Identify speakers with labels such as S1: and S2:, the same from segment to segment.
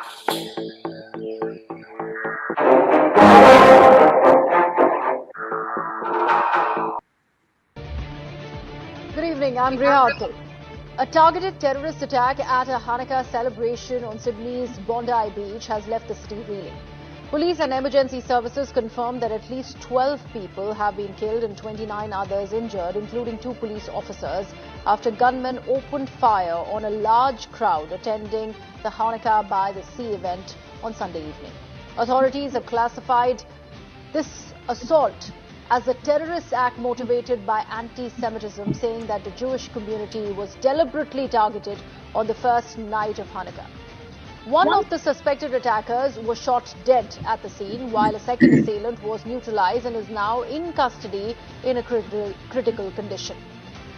S1: Good evening, I'm Rihati. A targeted terrorist attack at a Hanukkah celebration on Sydney's Bondi Beach has left the city reeling. Police and emergency services confirmed that at least 12 people have been killed and 29 others injured, including 2 police officers, after gunmen opened fire on a large crowd attending the Hanukkah by the Sea event on Sunday evening. Authorities have classified this assault as a terrorist act motivated by anti-Semitism, saying that the Jewish community was deliberately targeted on the first night of Hanukkah. One of the suspected attackers was shot dead at the scene, while a second assailant was neutralized and is now in custody in a critical condition.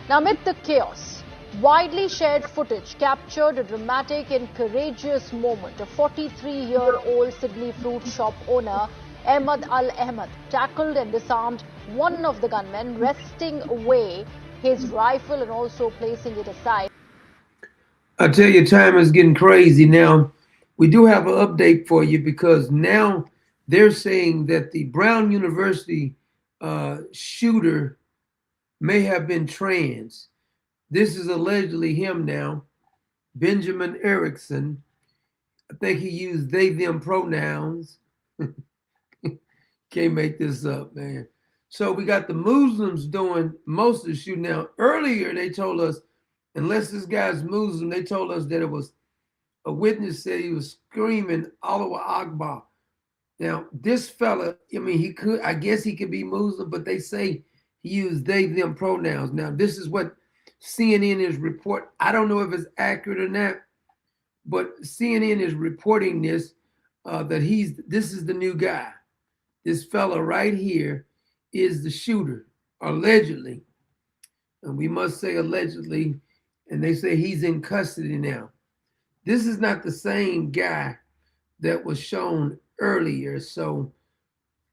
S1: Now, amid the chaos, widely shared footage captured a dramatic and courageous moment. A 43-year-old Sydney fruit shop owner, Ahmed Al-Ahmed, tackled and disarmed one of the gunmen, wresting away his rifle and also placing it aside.
S2: I tell you, time is getting crazy now. We do have an update for you because now they're saying that the Brown University shooter may have been trans. This is allegedly him now, Benjamin Erickson. I think he used they, them pronouns. Can't make this up, man. So we got the Muslims doing most of the shooting now. Earlier, they told us, unless this guy's Muslim, they told us that it was a witness said he was screaming Allahu Akbar. Now, this fella, I mean, I guess he could be Muslim, but they say he used they, them pronouns. Now, this is what CNN is reporting. I don't know if it's accurate or not, but CNN is reporting this, that this is the new guy. This fella right here is the shooter, allegedly. And we must say allegedly, and they say he's in custody now. This is not the same guy that was shown earlier. So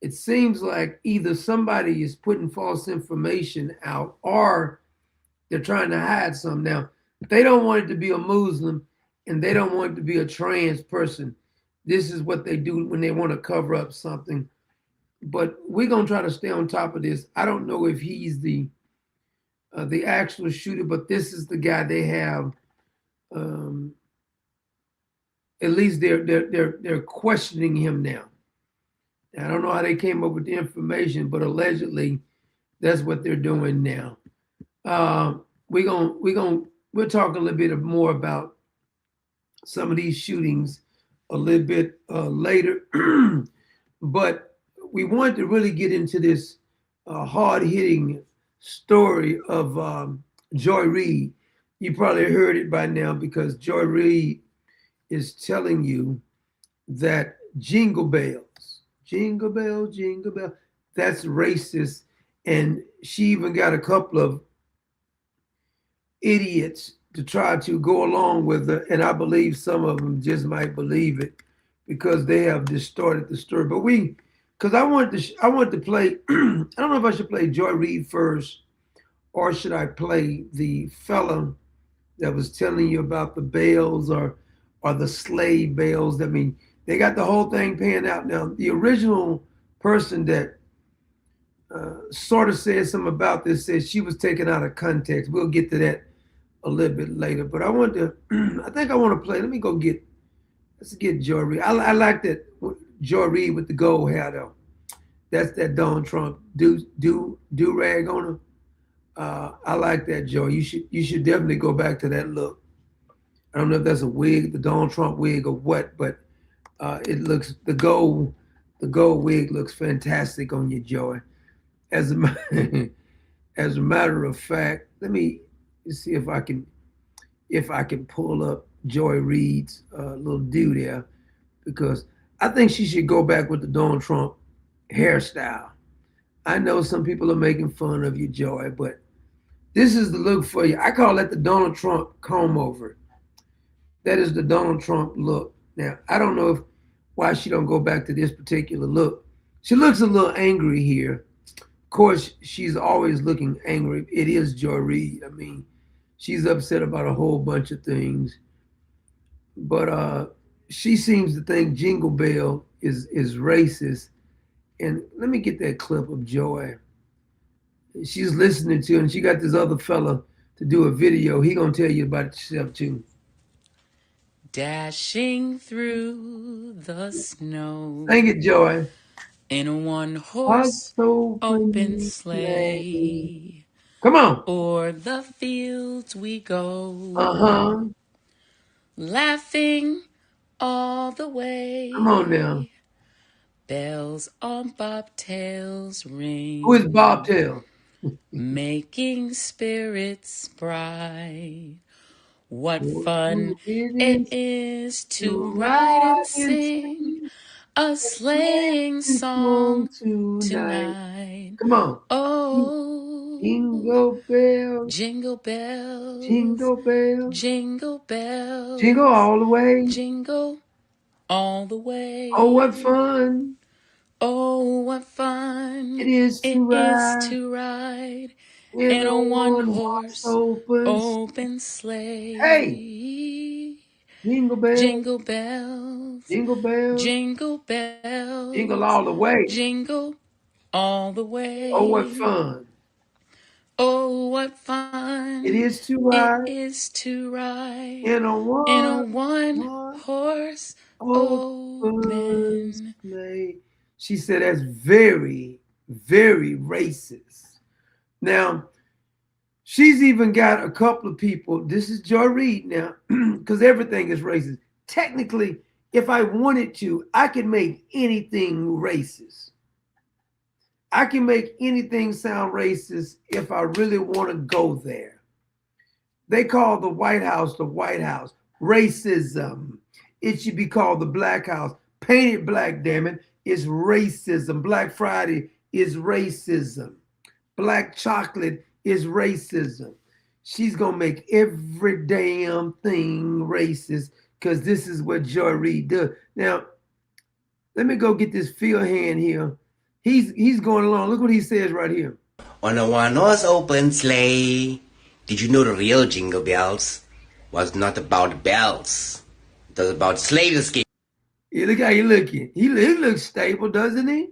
S2: it seems like either somebody is putting false information out or they're trying to hide some. Now, they don't want it to be a Muslim and they don't want it to be a trans person. This is what they do when they want to cover up something. But we're going to try to stay on top of this. I don't know if he's the actual shooter, but this is the guy they have. At least they're questioning him now. I don't know how they came up with the information, but allegedly that's what they're doing now. We'll talk a little bit more about some of these shootings a little bit later, but we wanted to really get into this hard-hitting story of Joy Reid. You probably heard it by now because Joy Reid is telling you that jingle bell, jingle bell, that's racist. And she even got a couple of idiots to try to go along with her. And I believe some of them just might believe it because they have distorted the story. But because I want to play, I don't know if I should play Joy Reid first or should I play the fella that was telling you about the bells or the slave bells. I mean, they got the whole thing paying out. Now, the original person that sort of said something about this says she was taken out of context. We'll get to that a little bit later. But I want to, I think I want to play. Let's get Joy Reid. I like that Joy Reid with the gold hair though. That's that Donald Trump do rag on her. I like that, Joy. You should definitely go back to that look. I don't know if that's a wig, the Donald Trump wig or what, but it looks the gold wig looks fantastic on you, Joy. As a matter of fact, let me see if I can pull up Joy Reid's little do there, because I think she should go back with the Donald Trump hairstyle. I know some people are making fun of you, Joy, but this is the look for you. I call that the Donald Trump comb over. That is the Donald Trump look. Now, I don't know why she don't go back to this particular look. She looks a little angry here. Of course, she's always looking angry. It is Joy Reid. I mean, she's upset about a whole bunch of things. But she seems to think Jingle Bell is racist. And let me get that clip of Joy. She's listening to, and she got this other fella to do a video. He gonna tell you about yourself too.
S3: Dashing through the snow
S2: Sing it, Joy.
S3: in a one-horse
S2: Hearts
S3: open
S2: open sleigh.
S3: sleigh.
S2: Come on.
S3: O'er the fields we go,
S2: Uh-huh.
S3: laughing all the
S2: Come on now.
S3: way. Bells on bobtails
S2: Who is
S3: ring,
S2: Bobtail?
S3: making spirits bright. What
S2: What
S3: fun
S2: fun it
S3: it
S2: is
S3: is
S2: to
S3: to ride and
S2: ride and
S3: sing
S2: sing
S3: a
S2: a
S3: sleighing
S2: sleighing song
S3: song
S2: tonight.
S3: tonight.
S2: Come on.
S3: Oh,
S2: Jingle bells,
S3: jingle bells,
S2: jingle bells,
S3: jingle
S2: jingle
S3: bells,
S2: all the way.
S3: jingle all the
S2: Oh, what
S3: way.
S2: fun
S3: Oh, what
S2: it
S3: fun
S2: is to
S3: it is
S2: ride
S3: to ride
S2: in
S3: in
S2: a
S3: a one
S2: one-horse
S3: horse
S2: open.
S3: open
S2: Hey,
S3: sleigh.
S2: jingle bells,
S3: Jingle bells,
S2: jingle bells,
S3: jingle
S2: jingle
S3: bells,
S2: all the way.
S3: jingle all the
S2: Oh, what
S3: way.
S2: fun
S3: Oh, what
S2: it
S3: fun
S2: is to
S3: it
S2: ride
S3: is to ride
S2: in a
S3: in a one
S2: one-horse
S3: horse
S2: open
S3: open.
S2: sleigh. She said that's very, very racist. Now, she's even got a couple of people. This is Joy Reid now, because everything is racist. Technically, if I wanted to, I could make anything racist. I can make anything sound racist if I really want to go there. They call the White House racism. It should be called the Black House. Painted black, damn it, is racism. Black Friday is racism. Black chocolate is racism. She's gonna make every damn thing racist because this is what Joy Reid does. Now, let me go get this field hand here. He's going along. Look what he says right here.
S4: On a one-horse open sleigh. Did you know the real Jingle Bells was not about bells? It was about slave escape.
S2: Yeah, look how he looking. He looks stable, doesn't he?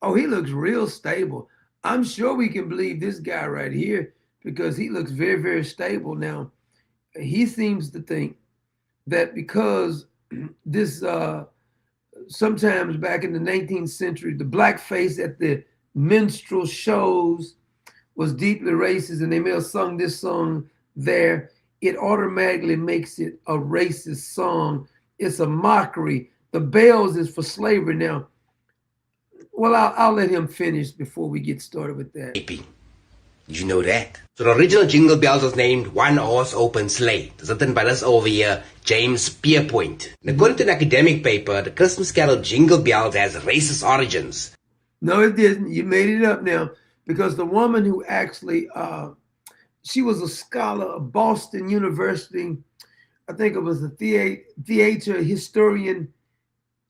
S2: Oh, he looks real stable. I'm sure we can believe this guy right here because he looks very, very stable. Now, he seems to think that because this sometimes back in the 19th century, the blackface at the minstrel shows was deeply racist, and they may have sung this song there. It automatically makes it a racist song. It's a mockery. The bells is for slavery. Now, well, I'll let him finish before we get started with that.
S4: Did you know that? So the original Jingle Bells was named One Horse Open Sleigh. Dis written by this over here, James Pierpoint. And according to an academic paper, the Christmas carol Jingle Bells has racist origins.
S2: No, it didn't. You made it up now because the woman who actually, she was a scholar of Boston University. I think it was a theater historian,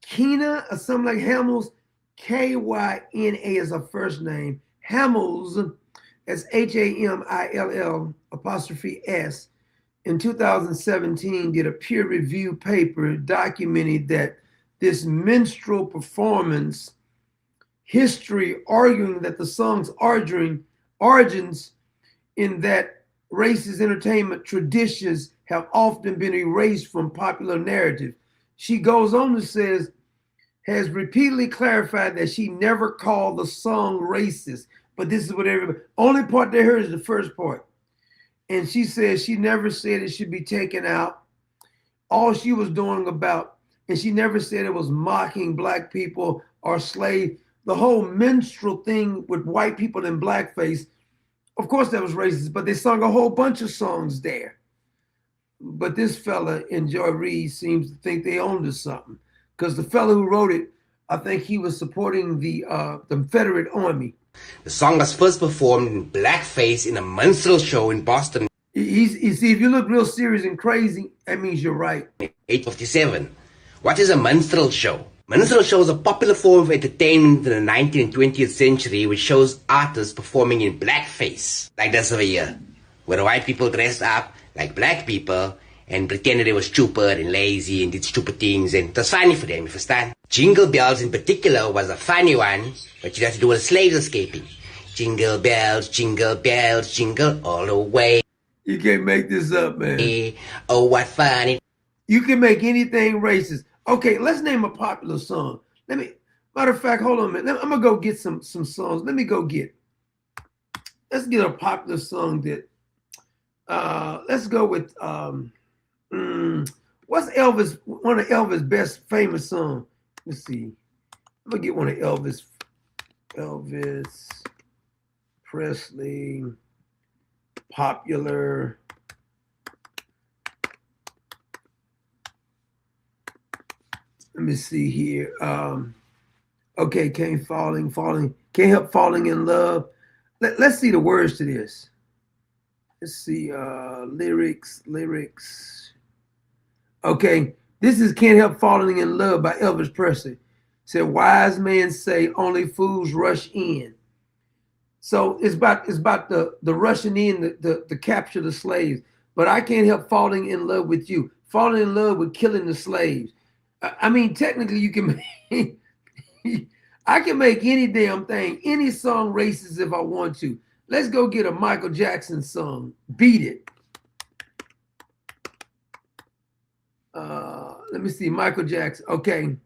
S2: Kina or something like Hamels. Kyna is her first name. Hamels, that's Hamill apostrophe S. In 2017, did a peer review paper documenting that this minstrel performance history, arguing that the song's origins in that racist entertainment traditions have often been erased from popular narrative. She goes on to says, has repeatedly clarified that she never called the song racist. But this is what everybody, only part they heard is the first part. And she says she never said it should be taken out. All she was doing about, and she never said it was mocking black people or slave. The whole minstrel thing with white people in blackface, of course that was racist, but they sung a whole bunch of songs there. But this fella in Joy Reid seems to think they owned us something. Because the fellow who wrote it, I think he was supporting the Confederate Army.
S4: The song was first performed in blackface in a minstrel show in Boston.
S2: You see, if you look real serious and crazy, that means you're right.
S4: 1857. What is a minstrel show? Minstrel shows are a popular form of entertainment in the 19th and 20th century which shows artists performing in blackface. Like this over here, where white people dressed up like black people and pretended they were stupid and lazy and did stupid things, and it was funny for them, you understand? Jingle Bells in particular was a funny one, but you have to do with the slaves escaping. Jingle bells, jingle all the way.
S2: You can't make this up, man.
S4: Oh, what fun it.
S2: You can make anything racist. Okay, let's name a popular song. Matter of fact, hold on a minute. I'm gonna go get some songs. Let's get a popular song that, let's go with, what's one of Elvis' best famous songs? Let's see. I'm gonna get one of Elvis Presley, popular. Let me see here. Okay, can't help falling in love. Let's see the words to this. Let's see, lyrics. Okay, this is Can't Help Falling in Love by Elvis Presley. Said, wise men say only fools rush in. So it's about the rushing in, the capture of the slaves. But I can't help falling in love with you. Falling in love with killing the slaves. I mean, technically you can make, I can make any damn thing, any song racist if I want to. Let's go get a Michael Jackson song. Beat It. Let me see, Michael Jackson. Okay.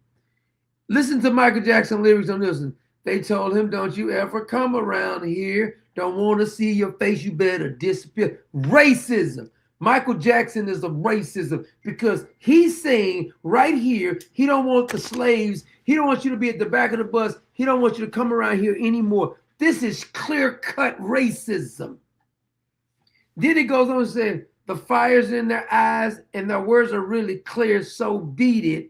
S2: Listen to Michael Jackson lyrics on this one. They told him, don't you ever come around here. Don't want to see your face. You better disappear. Racism. Michael Jackson is a racism because he's saying right here, he don't want the slaves. He don't want you to be at the back of the bus. He don't want you to come around here anymore. This is clear-cut racism. Then it goes on and says, the fire's in their eyes and their words are really clear, so beat it.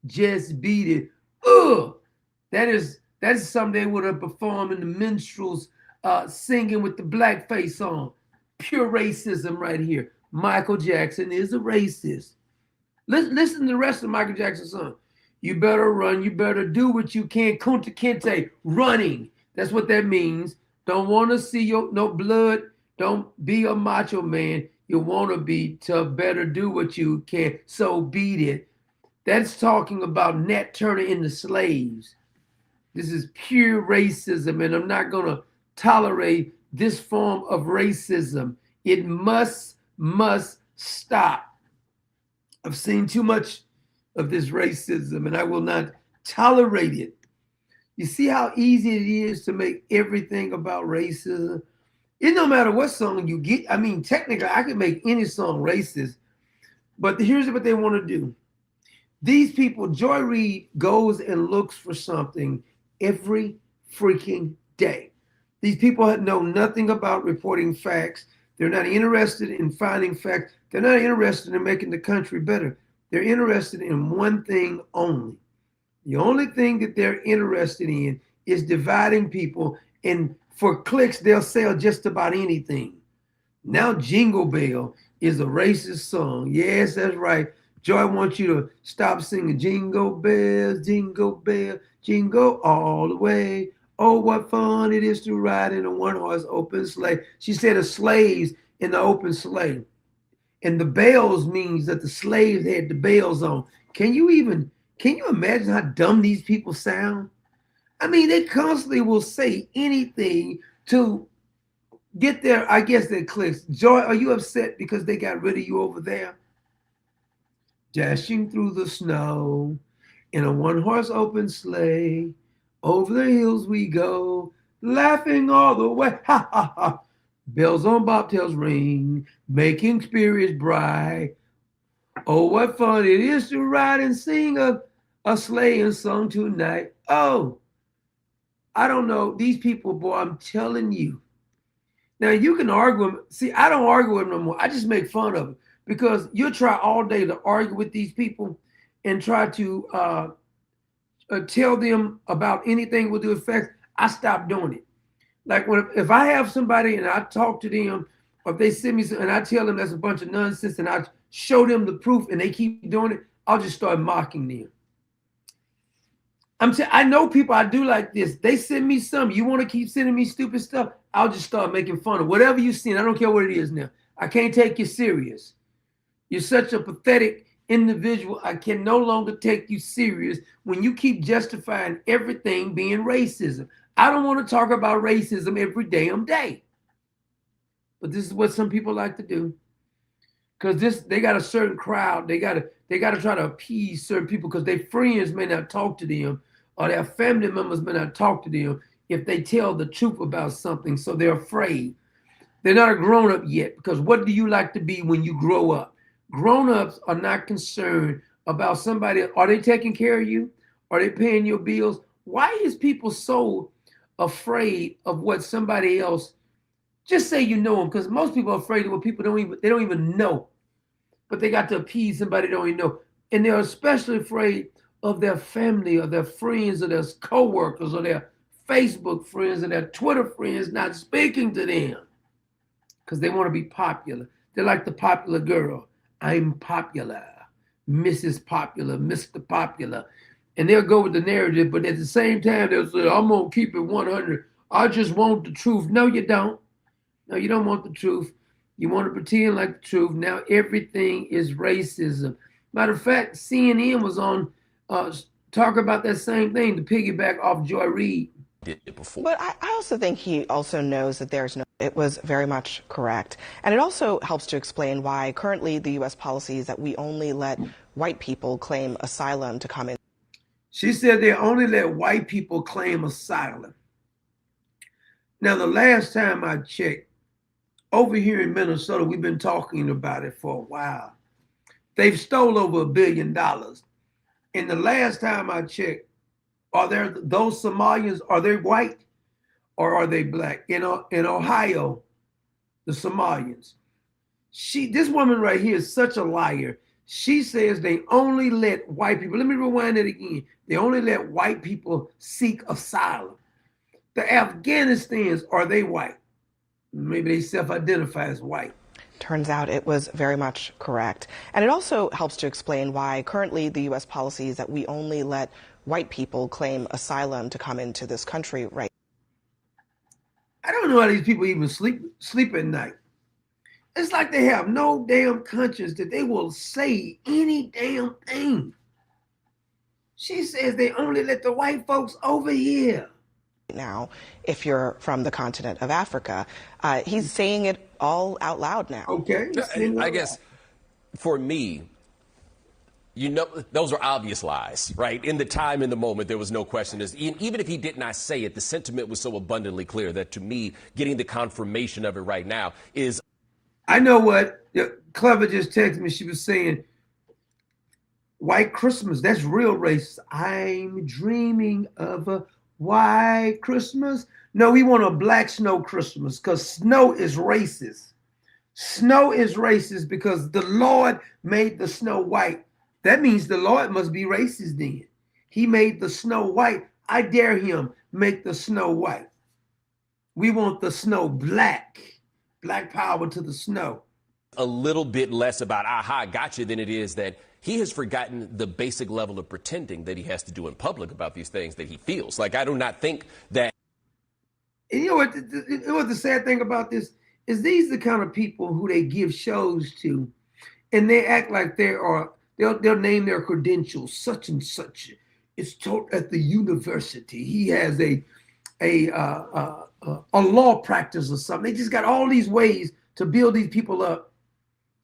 S2: Just beat it. Ugh! That is something they would have performed in the minstrels singing with the blackface on. Pure racism right here. Michael Jackson is a racist. Listen to the rest of Michael Jackson's song. You better run. You better do what you can. Kunta Kinte, running. That's what that means. Don't want to see no blood. Don't be a macho man. You want to be to better do what you can. So beat it. That's talking about Nat Turner and the slaves. This is pure racism, and I'm not going to tolerate this form of racism. It must stop. I've seen too much of this racism, and I will not tolerate it. You see how easy it is to make everything about racism? It no matter what song you get. I mean, technically, I can make any song racist, but here's what they want to do. These people, Joy Reid goes and looks for something every freaking day. These people know nothing about reporting facts. They're not interested in finding facts. They're not interested in making the country better. They're interested in one thing only. The only thing that they're interested in is dividing people, and for clicks, they'll sell just about anything. Now Jingle Bell is a racist song. Yes, that's right. Joy wants you to stop singing jingle bells, jingle all the way. Oh, what fun it is to ride in a one-horse open sleigh. She said the slaves in the open sleigh. And the bells means that the slaves had the bells on. Can you imagine how dumb these people sound? I mean, they constantly will say anything to get their, I guess, their clicks. Joy, are you upset because they got rid of you over there? Dashing through the snow in a one-horse open sleigh. Over the hills we go, laughing all the way. Ha, ha, ha. Bells on bobtails ring, making spirits bright. Oh, what fun it is to ride and sing a sleighing song tonight. Oh, I don't know. These people, boy, I'm telling you. Now, you can argue with them. See, I don't argue with them no more. I just make fun of them because you'll try all day to argue with these people and try to tell them about anything with the effects. I stop doing it. Like if I have somebody and I talk to them, or if they send me and I tell them that's a bunch of nonsense and I show them the proof and they keep doing it, I'll just start mocking them. I know people I do like this. They send me some. You want to keep sending me stupid stuff? I'll just start making fun of whatever you send. I don't care what it is now. I can't take you serious. You're such a pathetic individual. I can no longer take you serious when you keep justifying everything being racism. I don't want to talk about racism every damn day. But this is what some people like to do. Because they got a certain crowd. They gotta try to appease certain people because their friends may not talk to them or their family members may not talk to them if they tell the truth about something. So they're afraid. They're not a grown-up yet, because what do you like to be when you grow up? Grown-ups are not concerned about somebody. Are they taking care of you? Are they paying your bills? Why is people so afraid of what somebody else? Just say you know them, because most people are afraid of what people don't even know. But they got to appease somebody they don't even know. And they're especially afraid of their family or their friends or their co-workers or their Facebook friends or their Twitter friends not speaking to them because they want to be popular. They're like the popular girl. I'm popular, Mrs. Popular, Mr. Popular. And they'll go with the narrative, but at the same time, they'll say, I'm going to keep it 100. I just want the truth. No, you don't. No, you don't want the truth. You want to pretend like the truth. Now everything is racism. Matter of fact, CNN was on talking about that same thing to piggyback off Joy Reid.
S5: But I also think he also knows that there's no, it was very much correct. And it also helps to explain why currently the U.S. policy is that we only let white people claim asylum to come in.
S2: She said they only let white people claim asylum. Now, the last time I checked, over here in Minnesota, we've been talking about it for a while. They've stole over $1 billion. And the last time I checked, are there those Somalians, are they white or are they black? In Ohio, the Somalians. This woman right here is such a liar. She says they only let white people, let me rewind it again. They only let white people seek asylum. The Afghanistans, are they white? Maybe they self-identify as white.
S5: Turns out it was very much correct. And it also helps to explain why currently the U.S. policy is that we only let white people claim asylum to come into this country, right?
S2: I don't know how these people even sleep at night. It's like they have no damn conscience that they will say any damn thing. She says they only let the white folks over here.
S5: Now, if you're from the continent of Africa, he's saying it all out loud now.
S2: Okay.
S6: I guess for me, you know, those are obvious lies, right? In the time, in the moment, there was no question. Even if he did not say it, the sentiment was so abundantly clear that to me, getting the confirmation of it right now is.
S2: I know what Clever just texted me. She was saying, White Christmas, that's real racist. I'm dreaming of a white Christmas. No, we want a black snow Christmas because snow is racist. Snow is racist because the Lord made the snow white. That means the Lord must be racist then. He made the snow white. I dare him make the snow white. We want the snow black. Black power to the snow.
S6: A little bit less about, aha, gotcha, than it is that he has forgotten the basic level of pretending that he has to do in public about these things that he feels. Like, I do not think that.
S2: And you know what the sad thing about this is? These are the kind of people who they give shows to, and they act like they'll name their credentials, such and such. It's taught at the university. He has a law practice or something. They just got all these ways to build these people up,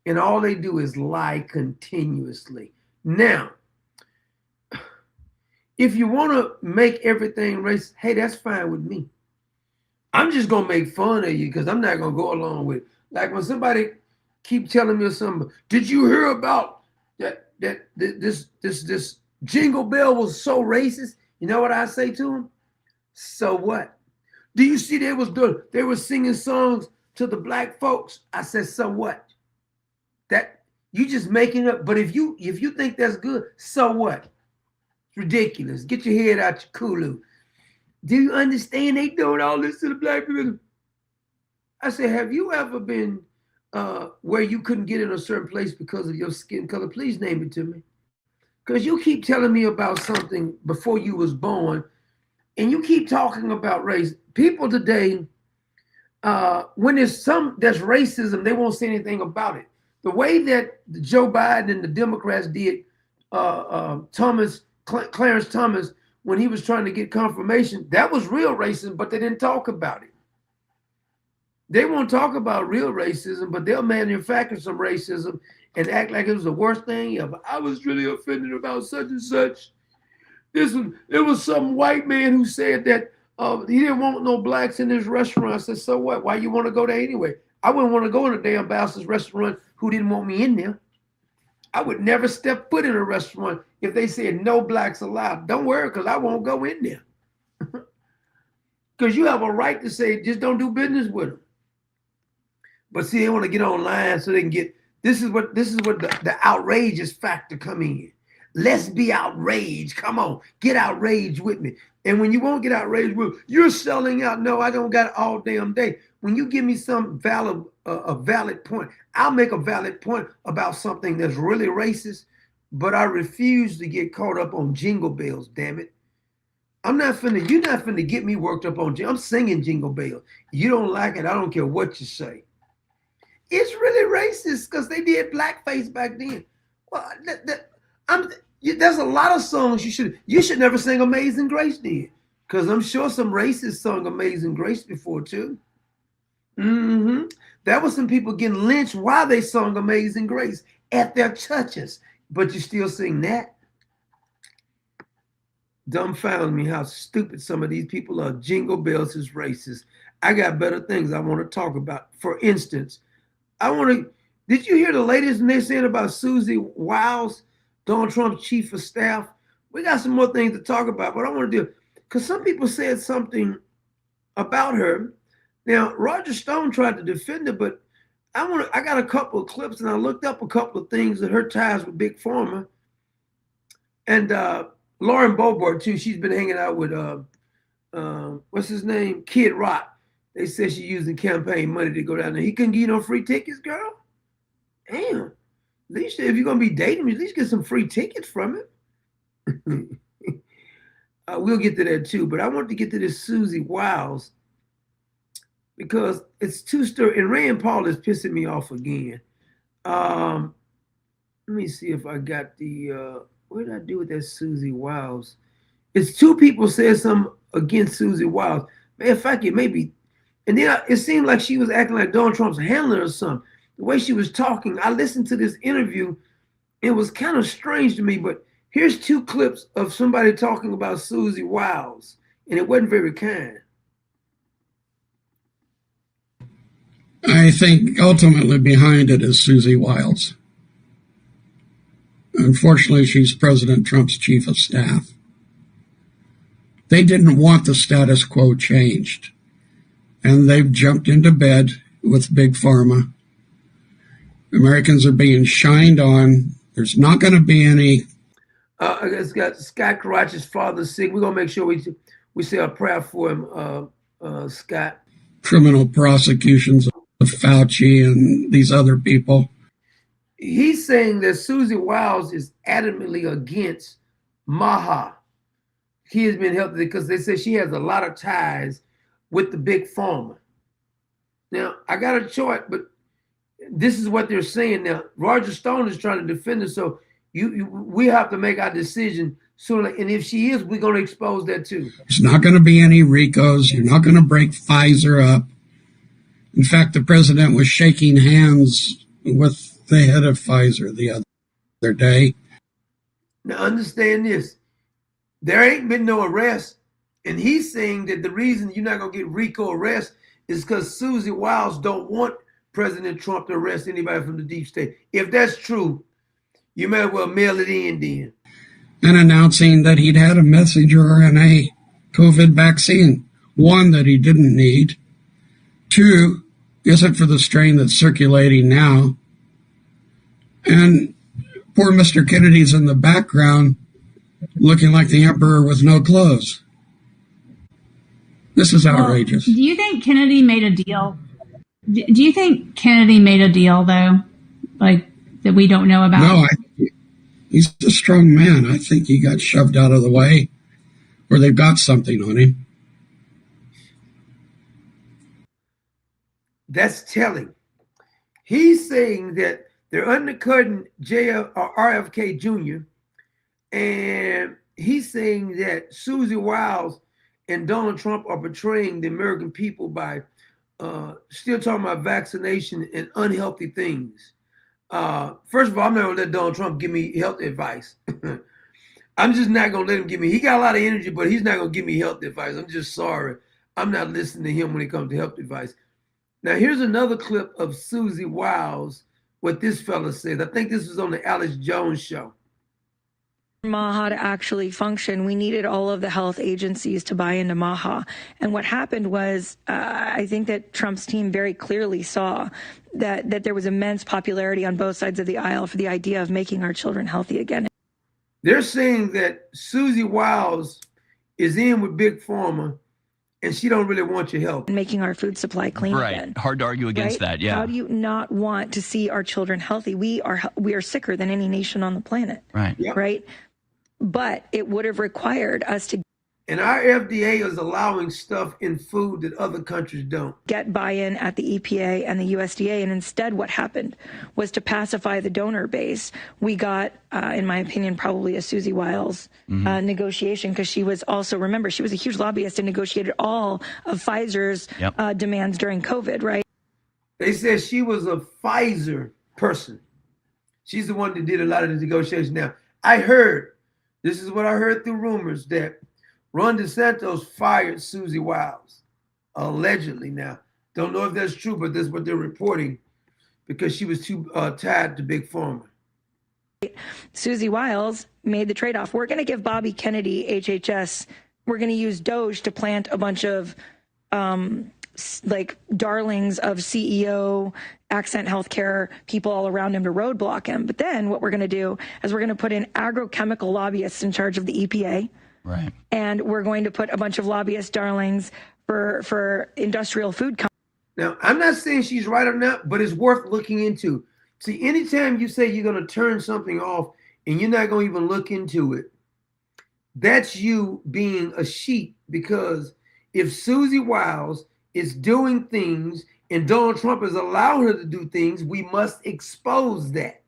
S2: and all they do is lie continuously. Now, if you want to make everything racist, hey, that's fine with me. I'm just gonna make fun of you because I'm not gonna go along with it. Like when somebody keep telling me something, did you hear about this Jingle Bell was so racist? You know what I say to them? So what? Do you see they were singing songs to the black folks? I said, so what? That you just making up. But if you think that's good, so what? It's ridiculous. Get your head out your Kulu. Do you understand they doing all this to the black people? I said, have you ever been where you couldn't get in a certain place because of your skin color? Please name it to me. Because you keep telling me about something before you was born, and you keep talking about race. People today, when there's some that's racism, they won't say anything about it. The way that Joe Biden and the Democrats did Clarence Thomas, when he was trying to get confirmation, that was real racism, but they didn't talk about it. They won't talk about real racism, but they'll manufacture some racism and act like it was the worst thing ever. I was really offended about such and such. There was some white man who said that he didn't want no blacks in his restaurant. I said, so what? Why you want to go there anyway? I wouldn't want to go in a damn Bowser's restaurant who didn't want me in there. I would never step foot in a restaurant if they said no blacks allowed. Don't worry, because I won't go in there. Because you have a right to say, just don't do business with them. But see, they want to get online so they can get, this is what the outrageous factor come in. Let's be outraged. Come on, get outraged with me. And when you won't get outraged with, you're selling out. No, I don't got it all damn day. When you give me some a valid point, I'll make a valid point about something that's really racist, but I refuse to get caught up on Jingle Bells, damn it. You're not finna get me worked up on, I'm singing Jingle Bell. You don't like it, I don't care what you say. It's really racist because they did blackface back then. Well, there's a lot of songs you should never sing Amazing Grace then, because I'm sure some racists sung Amazing Grace before too. There was some people getting lynched while they sung Amazing Grace at their churches, but you still sing that? Dumbfound me how stupid some of these people are. Jingle Bells is racist. I got better things I want to talk about. For instance, did you hear the latest they're saying about Susie Wiles, Donald Trump's chief of staff? We got some more things to talk about, but I want to do, because some people said something about her. Now, Roger Stone tried to defend her, but I got a couple of clips and I looked up a couple of things that her ties with Big Pharma. And Lauren Boebert, too, she's been hanging out with, what's his name? Kid Rock. They said she's using campaign money to go down there. He couldn't give you no free tickets, girl? Damn. At least if you're going to be dating me, at least get some free tickets from it. We'll get to that, too. But I want to get to this Susie Wiles, because it's too stirring. And Rand Paul is pissing me off again. Let me see if I got the, what did I do with that Susie Wiles? It's two people said something against Susie Wiles. In fact, it may be, and then it seemed like she was acting like Donald Trump's handler or something. The way she was talking, I listened to this interview. It was kind of strange to me, but here's two clips of somebody talking about Susie Wiles, and it wasn't very kind.
S7: I think ultimately behind it is Susie Wiles. Unfortunately, she's President Trump's chief of staff. They didn't want the status quo changed, and they've jumped into bed with Big Pharma. Americans are being shined on. There's not going to be any.
S2: It's got Scott Caracci's father sick. We're going to make sure we say a prayer for him, Scott.
S7: Criminal prosecutions of Fauci and these other people.
S2: He's saying that Susie Wiles is adamantly against Maha. He has been helping because they say she has a lot of ties with the Big Pharma. Now, I got a chart, but this is what they're saying now. Roger Stone is trying to defend her, so we have to make our decision soon. And if she is, we're going to expose that too.
S7: There's not going to be any RICOs. You're not going to break Pfizer up. In fact, the president was shaking hands with the head of Pfizer the other day.
S2: Now, understand this. There ain't been no arrest. And he's saying that the reason you're not going to get RICO arrest is because Susie Wiles don't want President Trump to arrest anybody from the deep state. If that's true, you may as well mail it in then.
S7: And announcing that he'd had a messenger RNA COVID vaccine. One, that he didn't need. Two, isn't for the strain that's circulating now. And poor Mr. Kennedy's in the background looking like the emperor with no clothes. This is outrageous.
S8: Do you think Kennedy made a deal? Do you think Kennedy made a deal, though, like that we don't know about?
S7: No, he's a strong man. I think he got shoved out of the way, or they've got something on him.
S2: That's telling. He's saying that They're undercutting RFK Jr. And he's saying that Susie Wiles and Donald Trump are betraying the American people by still talking about vaccination and unhealthy things. First of all, I'm not gonna let Donald Trump give me health advice. I'm just not gonna let him give me. He got a lot of energy, but he's not gonna give me health advice. I'm just sorry. I'm not listening to him when it comes to health advice. Now, here's another clip of Susie Wiles, what this fella said. I think this was on the Alex Jones show.
S9: MAHA to actually function, we needed all of the health agencies to buy into MAHA. And what happened was, I think that Trump's team very clearly saw that there was immense popularity on both sides of the aisle for the idea of making our children healthy again.
S2: They're saying that Susie Wiles is in with Big Pharma and she don't really want your help.
S9: Making our food supply clean again.
S10: Hard to argue against that, yeah.
S9: How do you not want to see our children healthy? We are sicker than any nation on the planet.
S10: Right.
S2: Yep.
S9: Right? But it would have required us to.
S2: And our FDA is allowing stuff in food that other countries don't.
S9: Get buy-in at the EPA and the USDA. And instead what happened was to pacify the donor base. We got, in my opinion, probably a Susie Wiles negotiation, because she was also, remember, she was a huge lobbyist and negotiated all of Pfizer's demands during COVID, right?
S2: They said she was a Pfizer person. She's the one that did a lot of the negotiations. Now, I heard, this is what I heard through rumors, that Ron DeSantis fired Susie Wiles, allegedly. Now, don't know if that's true, but that's what they're reporting, because she was too tied to Big Pharma.
S9: Susie Wiles made the trade-off. We're going to give Bobby Kennedy HHS. We're going to use Doge to plant a bunch of like darlings of CEO, Accent Healthcare people all around him to roadblock him. But then what we're going to do is we're going to put in agrochemical lobbyists in charge of the EPA.
S10: Right.
S9: And we're going to put a bunch of lobbyist darlings for industrial food companies.
S2: Now, I'm not saying she's right or not, but it's worth looking into. See, anytime you say you're going to turn something off and you're not going to even look into it, that's you being a sheep. Because if Susie Wiles is doing things and Donald Trump is allowing her to do things, we must expose that.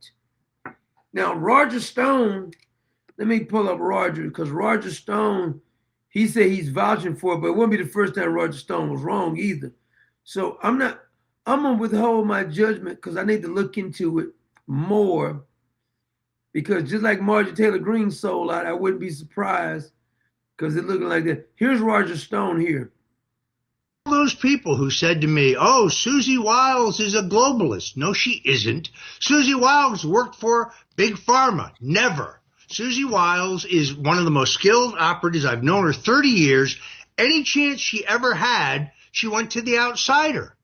S2: Now, Roger Stone, let me pull up Roger, because Roger Stone, he said he's vouching for it, but it wouldn't be the first time Roger Stone was wrong either. So I'm gonna withhold my judgment, because I need to look into it more, because just like Marjorie Taylor Greene sold out, I wouldn't be surprised, because it's looking like that. Here's Roger Stone here.
S11: Those people who said to me, oh, Susie Wiles is a globalist. No, she isn't. Susie Wiles worked for Big Pharma. Never. Susie Wiles is one of the most skilled operatives. I've known her 30 years. Any chance she ever had, she went to the outsider.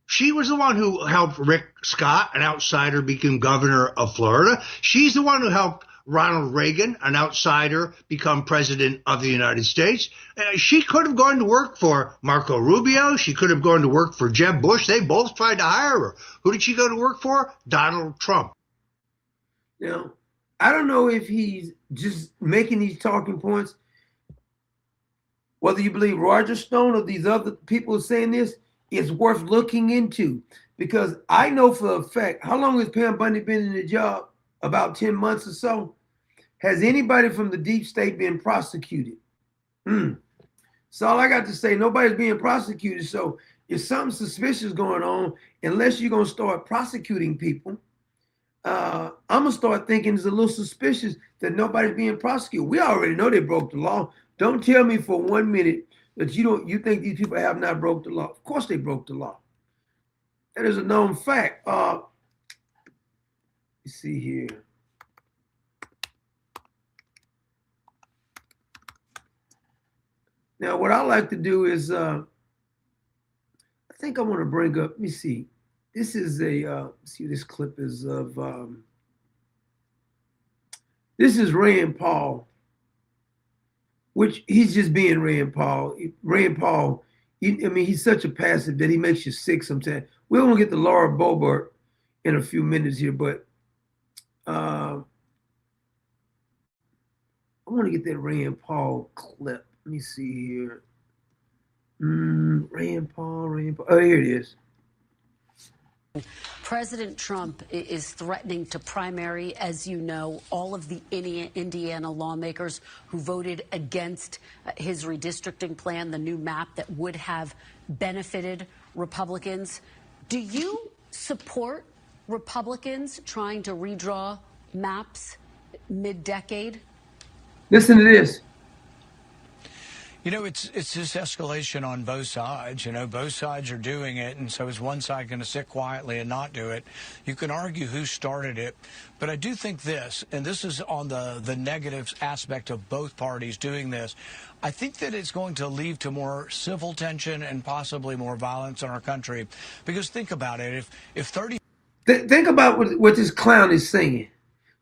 S11: She was the one who helped Rick Scott, an outsider, become governor of Florida. She's the one who helped Ronald Reagan, an outsider, become president of the United States. She could have gone to work for Marco Rubio. She could have gone to work for Jeb Bush. They both tried to hire her. Who did she go to work for? Donald Trump.
S2: Now, I don't know if he's just making these talking points. Whether you believe Roger Stone or these other people saying this, it's worth looking into. Because I know for a fact, how long has Pam Bundy been in the job? About 10 months or so. Has anybody from the deep state been prosecuted? So all I got to say, nobody's being prosecuted. So if something suspicious going on, unless you're going to start prosecuting people, I'm going to start thinking it's a little suspicious that nobody's being prosecuted. We already know they broke the law. Don't tell me for 1 minute that you think these people have not broke the law. Of course they broke the law. That is a known fact. Let's see here. Now, what I like to do is, I think I want to bring up, let me see. This is see, this clip is of, this is Rand Paul, which he's just being Rand Paul. Rand Paul, I mean, he's such a passive that he makes you sick sometimes. We're going to get to Laura Boebert in a few minutes here, but I want to get that Rand Paul clip. Let me see here. Rand Paul. Oh, here it is.
S10: President Trump is threatening to primary, as you know, all of the Indiana lawmakers who voted against his redistricting plan, the new map that would have benefited Republicans. Do you support Republicans trying to redraw maps mid-decade?
S2: Listen to this.
S12: You know, it's this escalation on both sides. You know, both sides are doing it, and so is one side going to sit quietly and not do it? You can argue who started it, but I do think this, and this is on the negative aspect of both parties doing this, I think that it's going to lead to more civil tension and possibly more violence in our country. Because think about it, if 30...
S2: Think about what this clown is saying.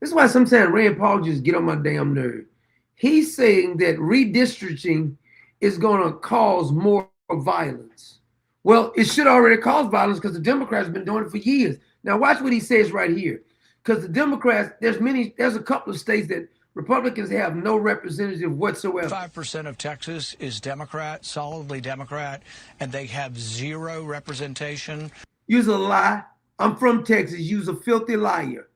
S2: This is why sometimes Rand Paul just get on my damn nerve. He's saying that redistricting is going to cause more violence. Well, it should already cause violence because the Democrats have been doing it for years. Now watch what he says right here. Because the Democrats, there's a couple of states that Republicans have no representative whatsoever.
S12: 5% of Texas is Democrat, solidly Democrat, and they have zero representation.
S2: You's a lie. I'm from Texas. You's a filthy liar.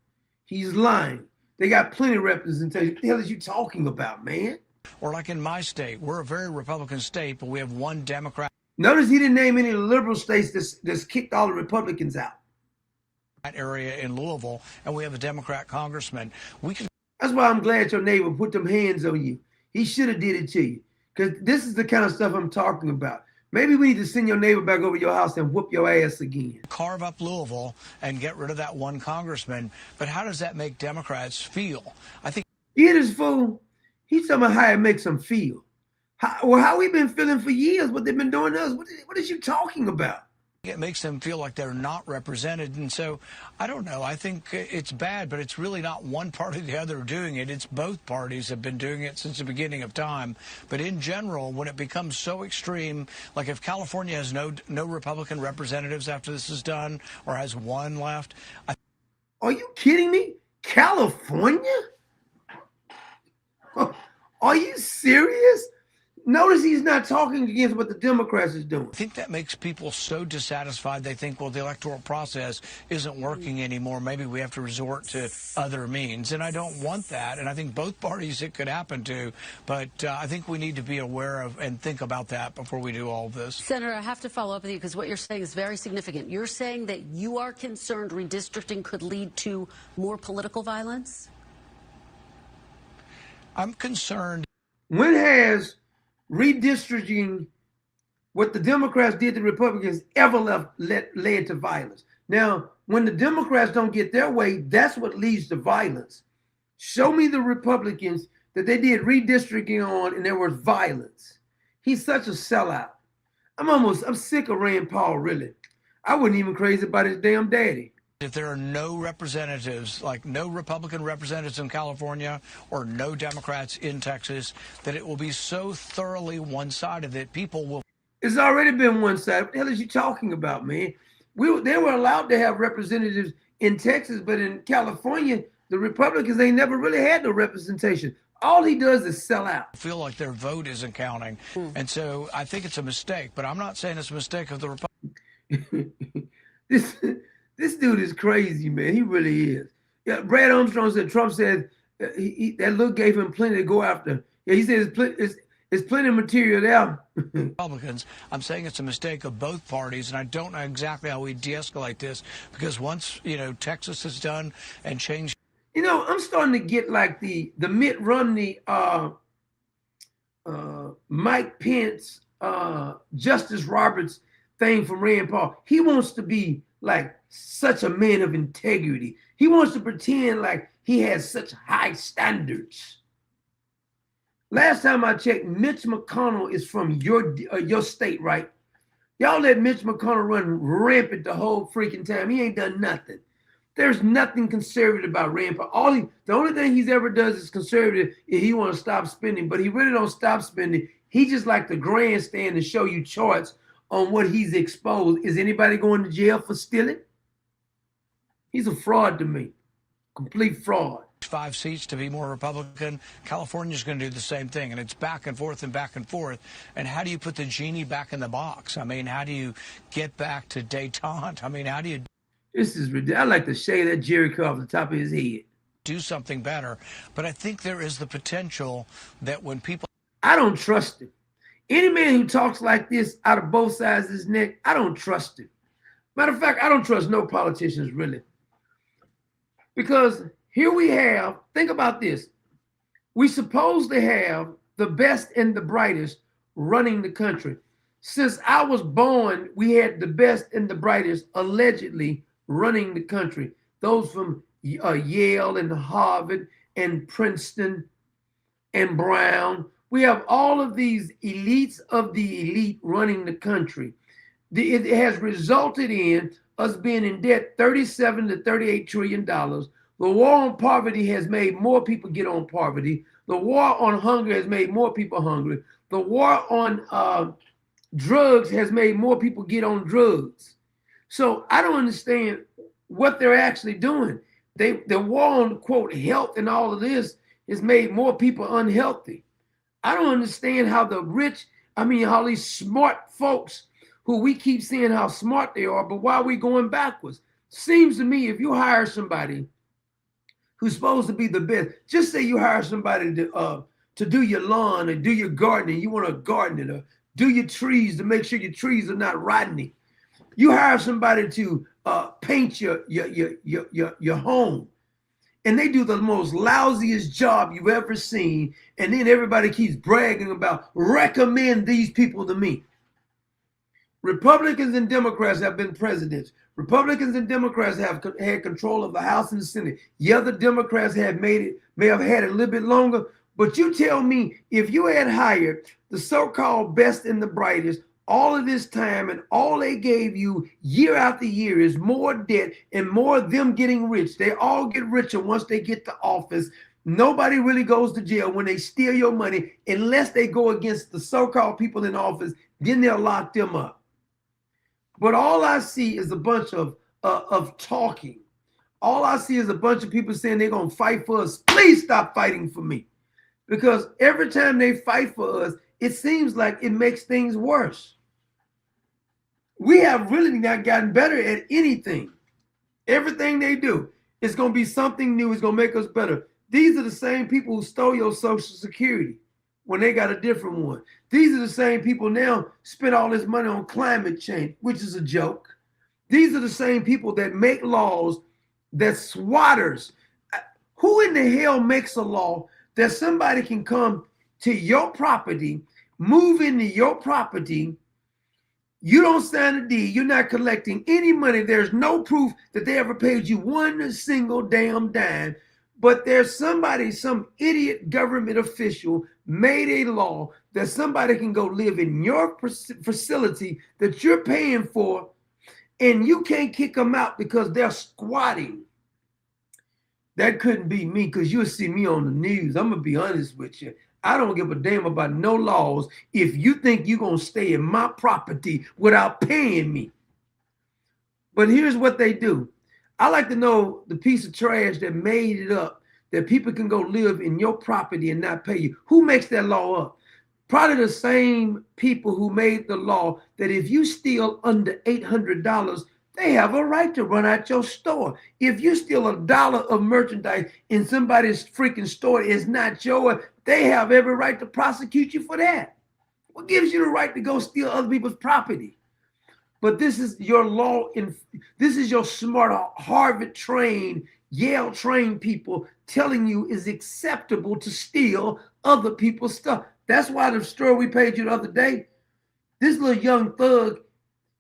S2: He's lying. They got plenty of representation. What the hell is you talking about, man?
S12: Or like in my state, we're a very Republican state, but we have one Democrat.
S2: Notice he didn't name any liberal states that's kicked all the Republicans out.
S12: Area in Louisville, and we have a Democrat congressman.
S2: That's why I'm glad your neighbor put them hands on you. He should have did it to you. Because this is the kind of stuff I'm talking about. Maybe we need to send your neighbor back over your house and whoop your ass again.
S12: Carve up Louisville and get rid of that one congressman. But how does that make Democrats feel? I think...
S2: You hear this fool? He's talking about how it makes them feel. How we been feeling for years, what they've been doing to us. What is you talking about?
S12: It makes them feel like they're not represented. And so, I don't know. I think it's bad, but it's really not one party or the other doing it. It's both parties have been doing it since the beginning of time. But in general, when it becomes so extreme, like if California has no Republican representatives after this is done or has one left.
S2: Are you kidding me? California? Are you serious? Notice he's not talking against what the Democrats is doing.
S12: I think that makes people so dissatisfied they think, well, the electoral process isn't working anymore. Maybe we have to resort to other means. And I don't want that. And I think both parties it could happen to. But I think we need to be aware of and think about that before we do all of this.
S10: Senator, I have to follow up with you because what you're saying is very significant. You're saying that you are concerned redistricting could lead to more political violence?
S12: I'm concerned.
S2: When has redistricting, what the Democrats did to Republicans, ever led to violence? Now, when the Democrats don't get their way, that's what leads to violence. Show me the Republicans that they did redistricting on and there was violence. He's such a sellout. I'm sick of Rand Paul, really. I wasn't even crazy about his damn daddy.
S12: If there are no representatives, like no Republican representatives in California or no Democrats in Texas, that it will be so thoroughly one-sided that people will...
S2: It's already been one-sided. What the hell is you talking about, man? They were allowed to have representatives in Texas, but in California, the Republicans, they never really had no representation. All he does is sell out.
S12: Feel like their vote isn't counting. And so I think it's a mistake, but I'm not saying it's a mistake of the Republicans.
S2: This dude is crazy, man. He really is. Yeah, Brad Armstrong said Trump said that look gave him plenty to go after. Yeah, he said it's plenty of material there.
S12: Republicans, I'm saying it's a mistake of both parties, and I don't know exactly how we de-escalate this because once Texas is done and changed.
S2: I'm starting to get like the Mitt Romney, Mike Pence, Justice Roberts thing from Rand Paul. He wants to be like such a man of integrity. He wants to pretend like he has such high standards. Last time I checked, Mitch McConnell is from your state, right? Y'all let Mitch McConnell run rampant the whole freaking time. He ain't done nothing. There's nothing conservative about Rand Paul. The only thing he's ever does is conservative if he want to stop spending, but he really don't stop spending. He just like the grandstand and show you charts on what he's exposed. Is anybody going to jail for stealing? He's a fraud to me. Complete fraud.
S12: 5 seats to be more Republican. California's going to do the same thing, and it's back and forth and back and forth. And how do you put the genie back in the box? I mean, how do you get back to détente? I mean, how do you...
S2: This is ridiculous. I like to shave that Jerry curl off the top of his head.
S12: Do something better. But I think there is the potential that when people...
S2: I don't trust him. Any man who talks like this out of both sides of his neck, I don't trust him. Matter of fact, I don't trust no politicians, really. Because here we have, think about this. We supposed to have the best and the brightest running the country. Since I was born, we had the best and the brightest allegedly running the country. Those from Yale and Harvard and Princeton and Brown. We have all of these elites of the elite running the country. It has resulted in us being in debt $37 to $38 trillion. The war on poverty has made more people get on poverty. The war on hunger has made more people hungry. The war on drugs has made more people get on drugs. So I don't understand what they're actually doing. The war on, quote, health and all of this has made more people unhealthy. I don't understand how the rich, how these smart folks who we keep saying how smart they are, but why are we going backwards? Seems to me if you hire somebody who's supposed to be the best, just say you hire somebody to do your lawn or do your gardening, you want a gardener, or do your trees to make sure your trees are not rotting. You hire somebody to paint your home, and they do the most lousiest job you've ever seen, and then everybody keeps bragging about, recommend these people to me. Republicans and Democrats have been presidents. Republicans and Democrats have had control of the House and the Senate. Yeah, the Democrats may have had it a little bit longer, but you tell me, if you had hired the so-called best and the brightest all of this time, and all they gave you year after year is more debt and more of them getting rich. They all get richer once they get to office. Nobody really goes to jail when they steal your money unless they go against the so-called people in office. Then they'll lock them up. But all I see is a bunch of talking. All I see is a bunch of people saying they're going to fight for us. Please stop fighting for me. Because every time they fight for us, it seems like it makes things worse. We have really not gotten better at anything. Everything they do, it's going to be something new. It's going to make us better. These are the same people who stole your Social Security when they got a different one. These are the same people now spend all this money on climate change, which is a joke. These are the same people that make laws that swatters. Who in the hell makes a law that somebody can come to your property, move into your property, you don't sign a deed, you're not collecting any money, there's no proof that they ever paid you one single damn dime, but there's somebody, some idiot government official made a law that somebody can go live in your facility that you're paying for, and you can't kick them out because they're squatting. That couldn't be me, because you'll see me on the news. I'm going to be honest with you. I don't give a damn about no laws if you think you're going to stay in my property without paying me. But here's what they do. I like to know the piece of trash that made it up, that people can go live in your property and not pay you. Who makes that law up? Probably the same people who made the law that if you steal under $800, they have a right to run out your store. If you steal $1 of merchandise in somebody's freaking store, it's not yours, they have every right to prosecute you for that. What gives you the right to go steal other people's property? But this is your law, this is your smart Harvard-trained, Yale-trained people telling you it's acceptable to steal other people's stuff. That's why the story we paid you the other day, this little young thug,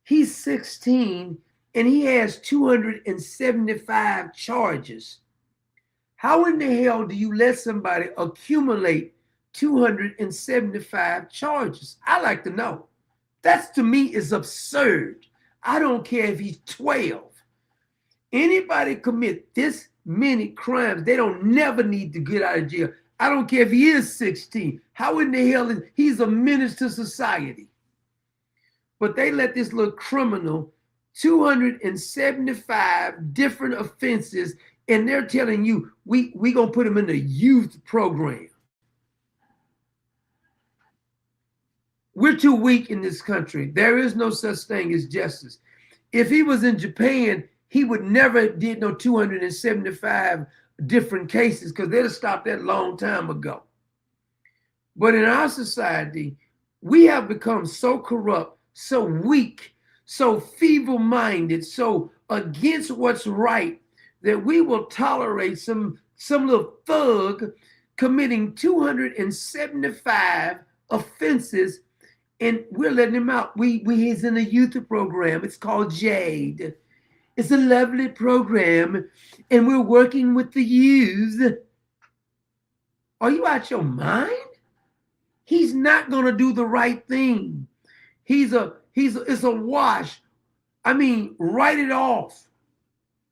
S2: he's 16, and he has 275 charges. How in the hell do you let somebody accumulate 275 charges? I like to know. That to me is absurd. I don't care if he's 12. Anybody commit this many crimes, they don't never need to get out of jail. I don't care if he is 16. How in the hell is he's a menace to society? But they let this little criminal 275 different offenses, and they're telling you we gonna put him in the youth program. We're too weak in this country. There is no such thing as justice. If he was in Japan, he would never did no 275 different cases because they'd have stopped that a long time ago. But in our society, we have become so corrupt, so weak, so feeble-minded, so against what's right, that we will tolerate some little thug committing 275 offenses, and we're letting him out. He's in a youth program. It's called Jade. It's a lovely program, and we're working with the youth. Are you out your mind? He's not going to do the right thing. It's a wash. I mean, write it off.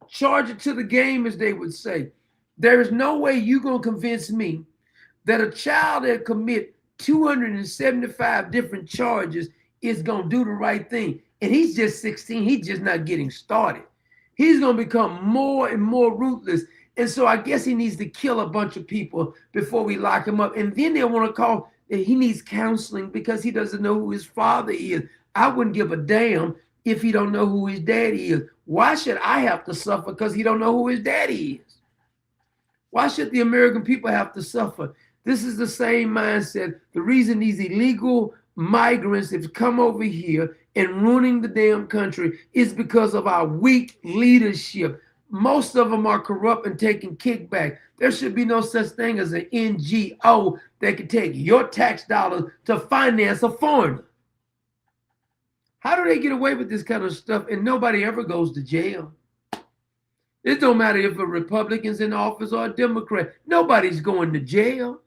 S2: Charge it to the game, as they would say. There is no way you're going to convince me that a child that commit 275 different charges is going to do the right thing. And he's just 16. He's just not getting started. He's going to become more and more ruthless. And so I guess he needs to kill a bunch of people before we lock him up. And then they'll want to call, he needs counseling because he doesn't know who his father is. I wouldn't give a damn if he don't know who his daddy is. Why should I have to suffer because he don't know who his daddy is? Why should the American people have to suffer? This is the same mindset. The reason these illegal migrants have come over here and ruining the damn country is because of our weak leadership. Most of them are corrupt and taking kickback. There should be no such thing as an NGO that can take your tax dollars to finance a foreigner. How do they get away with this kind of stuff and nobody ever goes to jail? It don't matter if a Republican's in office or a Democrat. Nobody's going to jail.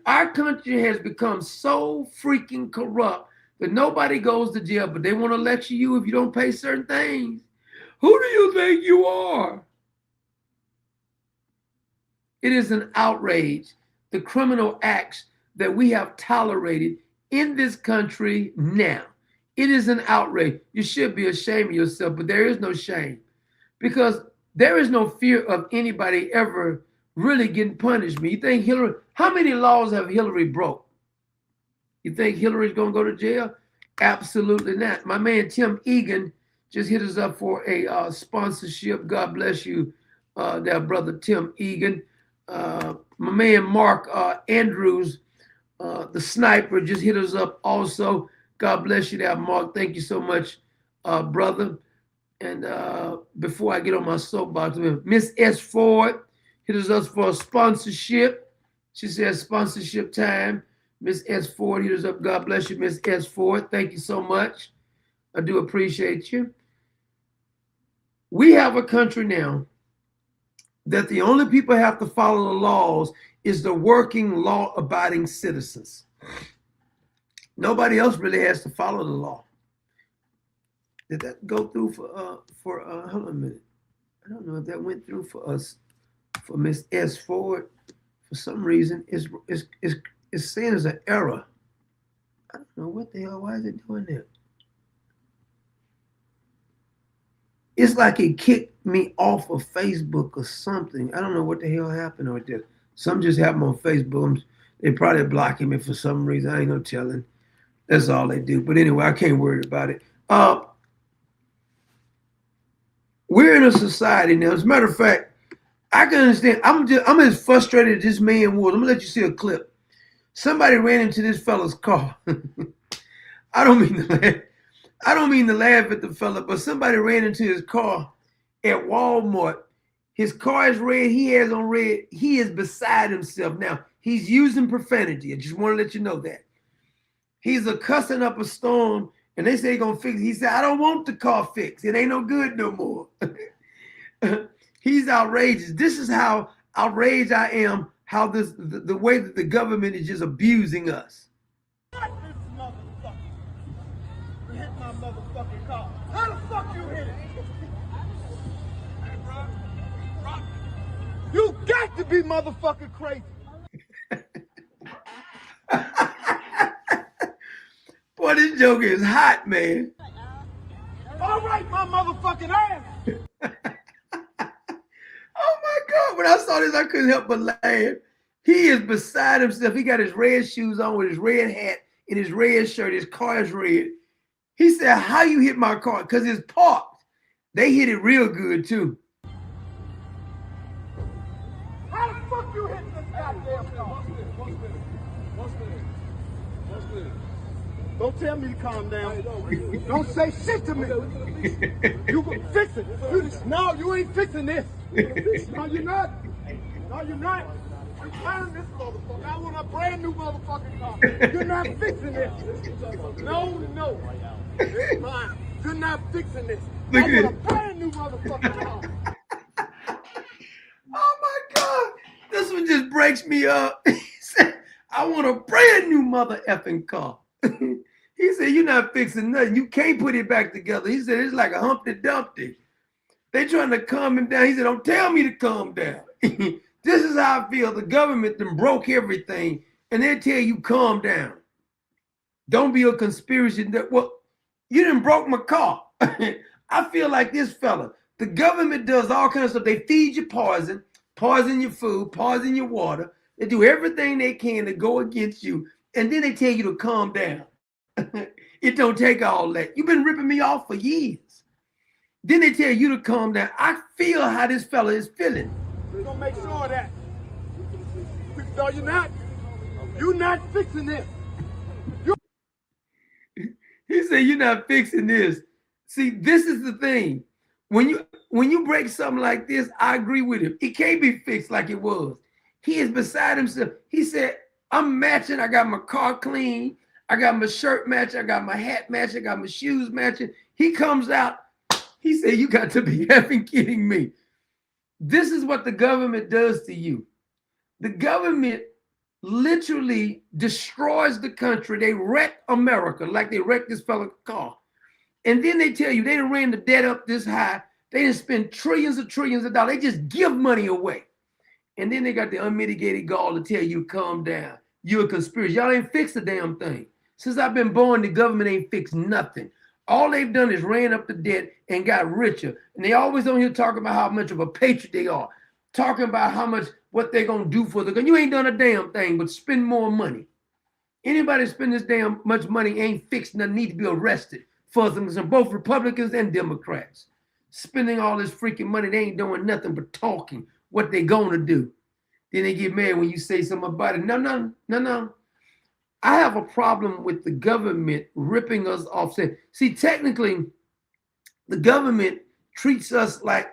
S2: Our country has become so freaking corrupt that nobody goes to jail, but they want to lecture you if you don't pay certain things. Who do you think you are? It is an outrage, the criminal acts that we have tolerated in this country now. It is an outrage. You should be ashamed of yourself, but there is no shame because there is no fear of anybody ever really getting punished. You think Hillary, how many laws have Hillary broke? You think Hillary's going to go to jail? Absolutely not. My man Tim Egan just hit us up for a sponsorship. God bless you, that brother Tim Egan. My man Mark Andrews, the sniper, just hit us up also. God bless you there, Mark. Thank you so much, brother. And before I get on my soapbox, Miss S. Ford hit us for a sponsorship. She says sponsorship time. Miss S. Ford hit us up. God bless you, Miss S. Ford. Thank you so much. I do appreciate you. We have a country now that the only people have to follow the laws is the working, law-abiding citizens. Nobody else really has to follow the law. Did that go through for hold on a minute. I don't know if that went through for us, for Miss S. Ford. For some reason, it's saying it's an error. I don't know what the hell, why is it doing that? It's like it kicked me off of Facebook or something. I don't know what the hell happened with that. Something just happened on Facebook. They probably blocking me for some reason. I ain't no telling. That's all they do. But anyway, I can't worry about it. We're in a society now. As a matter of fact, I can understand. I'm as frustrated as this man was. I'm gonna let you see a clip. Somebody ran into this fella's car. I don't mean to laugh at the fella, but somebody ran into his car at Walmart. His car is red. He has on red. He is beside himself. Now, he's using profanity. I just want to let you know that. He's a cussing up a storm, and they say he's going to fix it. He said, I don't want the car fixed. It ain't no good no more. He's outrageous. This is how outraged I am, how the way that the government is just abusing us.
S13: Hit my motherfucking car. How the fuck you hit it? Hey, bro. You got to be motherfucking crazy.
S2: Boy, this joke is hot, man.
S13: All right, my motherfucking ass.
S2: Oh my God, when I saw this, I couldn't help but laugh. He is beside himself. He got his red shoes on with his red hat and his red shirt. His car is red. He said, how you hit my car? Because it's parked. They hit it real good too.
S13: How the fuck you hit this goddamn car? Don't tell me to calm down. Don't say shit to me. You gonna fix it. No, you ain't fixing this. No, you're not. No, you're not. I'm firing this motherfucker. I want a brand new motherfucking car. You're not fixing this. No. It's mine. You're not fixing this. I want a brand new motherfucking car.
S2: Oh my God. This one just breaks me up. He said, I want a brand new mother effing car. He said, you're not fixing nothing. You can't put it back together. He said, it's like a Humpty Dumpty. They trying to calm him down. He said, don't tell me to calm down. This is how I feel. The government done broke everything, and they tell you calm down. Don't be a conspiracy. Well, you done broke my car. I feel like this fella. The government does all kinds of stuff. They feed you poison your food, poison your water. They do everything they can to go against you, and then they tell you to calm down. It don't take all that. You've been ripping me off for years. Then they tell you to calm down. I feel how this fella is feeling.
S13: We're gonna make sure of that. No, you're not. You're not fixing this.
S2: He said, you're not fixing this. See, this is the thing. When you break something like this, I agree with him. It can't be fixed like it was. He is beside himself. He said, I'm matching. I got my car clean. I got my shirt matching. I got my hat matching. I got my shoes matching. He comes out. He said, you got to be effing kidding me. This is what the government does to you. The government literally destroys the country. They wreck America like they wrecked this fella's car. And then they tell you they done ran the debt up this high. They done spend trillions of dollars. They just give money away. And then they got the unmitigated gall to tell you, calm down. You're a conspiracy. Y'all ain't fixed a damn thing. Since I've been born, the government ain't fixed nothing. All they've done is ran up the debt and got richer. And they always on here talking about how much of a patriot they are. Talking about how much, what they're going to do for the country. You ain't done a damn thing but spend more money. Anybody spend this damn much money ain't fixed nothing, need to be arrested for them. Both Republicans and Democrats. Spending all this freaking money, they ain't doing nothing but talking what they going to do. Then they get mad when you say something about it. No. I have a problem with the government ripping us off. See, technically, the government treats us like,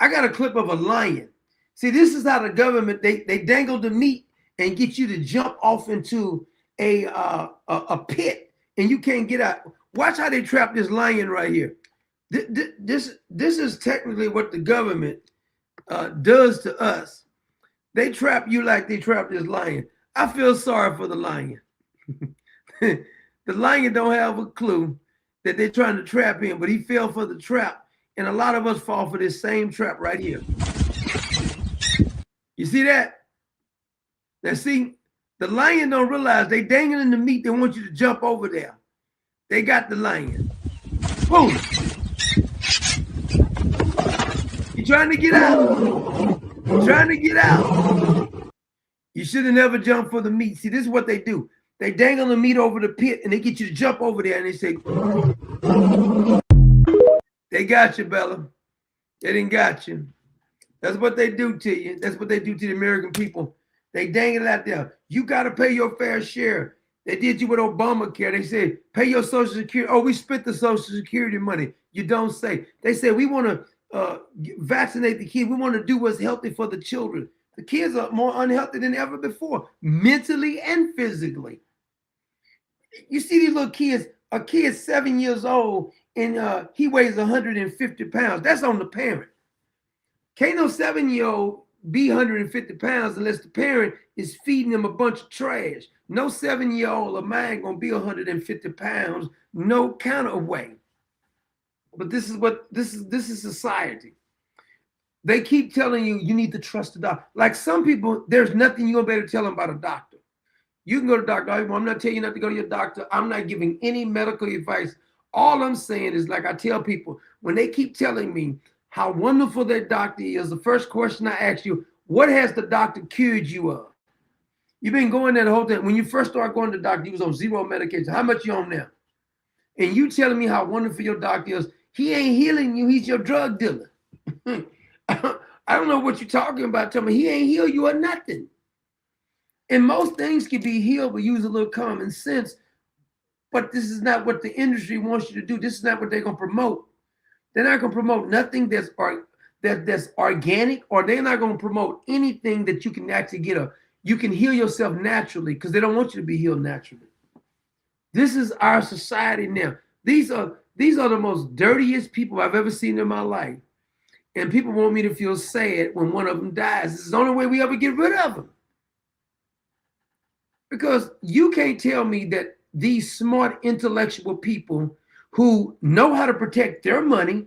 S2: I got a clip of a lion. See, this is how the government, they dangle the meat and get you to jump off into a pit and you can't get out. Watch how they trap this lion right here. This is technically what the government does to us. They trap you like they trap this lion. I feel sorry for the lion. The lion don't have a clue that they're trying to trap him, but he fell for the trap. And a lot of us fall for this same trap right here. You see that? Now see, the lion don't realize they dangling the meat. They want you to jump over there. They got the lion. Boom. You trying to get out. You're trying to get out. You should have never jumped for the meat. See, this is what they do. They dangle the meat over the pit and they get you to jump over there and they say, they got you, Bella. They didn't got you. That's what they do to you. That's what they do to the American people. They dangle it out there. You got to pay your fair share. They did you with Obamacare. They said, pay your Social Security. Oh, we spent the Social Security money. You don't say. They said, we want to vaccinate the kids. We want to do what's healthy for the children. The kids are more unhealthy than ever before, mentally and physically. You see these little kids, a kid 7 years old, and he weighs 150 pounds. That's on the parent. Can't no 7-year-old be 150 pounds unless the parent is feeding them a bunch of trash. No 7-year-old of mine gonna be 150 pounds, no kind of way. But this is society. They keep telling you you need to trust the doctor. Like some people, there's nothing you're gonna be able to tell them about a doctor. You can go to the doctor. I'm not telling you not to go to your doctor. I'm not giving any medical advice. All I'm saying is, like I tell people, when they keep telling me how wonderful their doctor is, the first question I ask you, what has the doctor cured you of? You've been going there the whole time. When you first started going to the doctor, you was on 0 medication. How much you on now? And you telling me how wonderful your doctor is. He ain't healing you. He's your drug dealer. I don't know what you're talking about. Tell me, he ain't heal you or nothing. And most things can be healed, but use a little common sense. But this is not what the industry wants you to do. This is not what they're going to promote. They're not going to promote nothing that's organic, or they're not going to promote anything that you can actually you can heal yourself naturally, because they don't want you to be healed naturally. This is our society now. These are the most dirtiest people I've ever seen in my life. And people want me to feel sad when one of them dies. This is the only way we ever get rid of them. Because you can't tell me that these smart, intellectual people who know how to protect their money,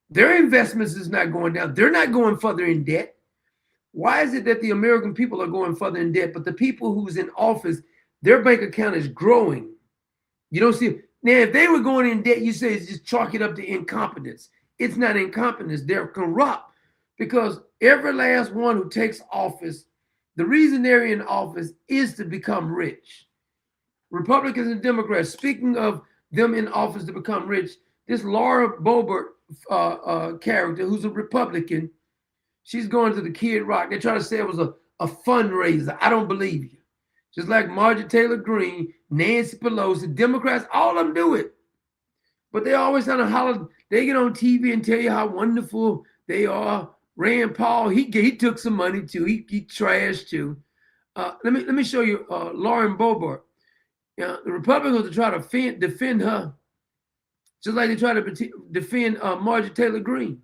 S2: their investments is not going down. They're not going further in debt. Why is it that the American people are going further in debt, but the people who's in office, their bank account is growing? You don't see it. Now, if they were going in debt, you say it's just chalk it up to incompetence. It's not incompetence. They're corrupt, because every last one who takes office, the reason they're in office is to become rich. Republicans and Democrats, speaking of them in office to become rich, this Laura Boebert character, who's a Republican, she's going to the Kid Rock. They try to say it was a fundraiser. I don't believe you. Just like Marjorie Taylor Greene, Nancy Pelosi, Democrats, all of them do it. But they always kind of holler. They get on TV and tell you how wonderful they are. Rand Paul, he took some money too. He trashed too. Let me show you Lauren Boebert. The Republicans are trying to defend her, just like they try to defend Marjorie Taylor Greene.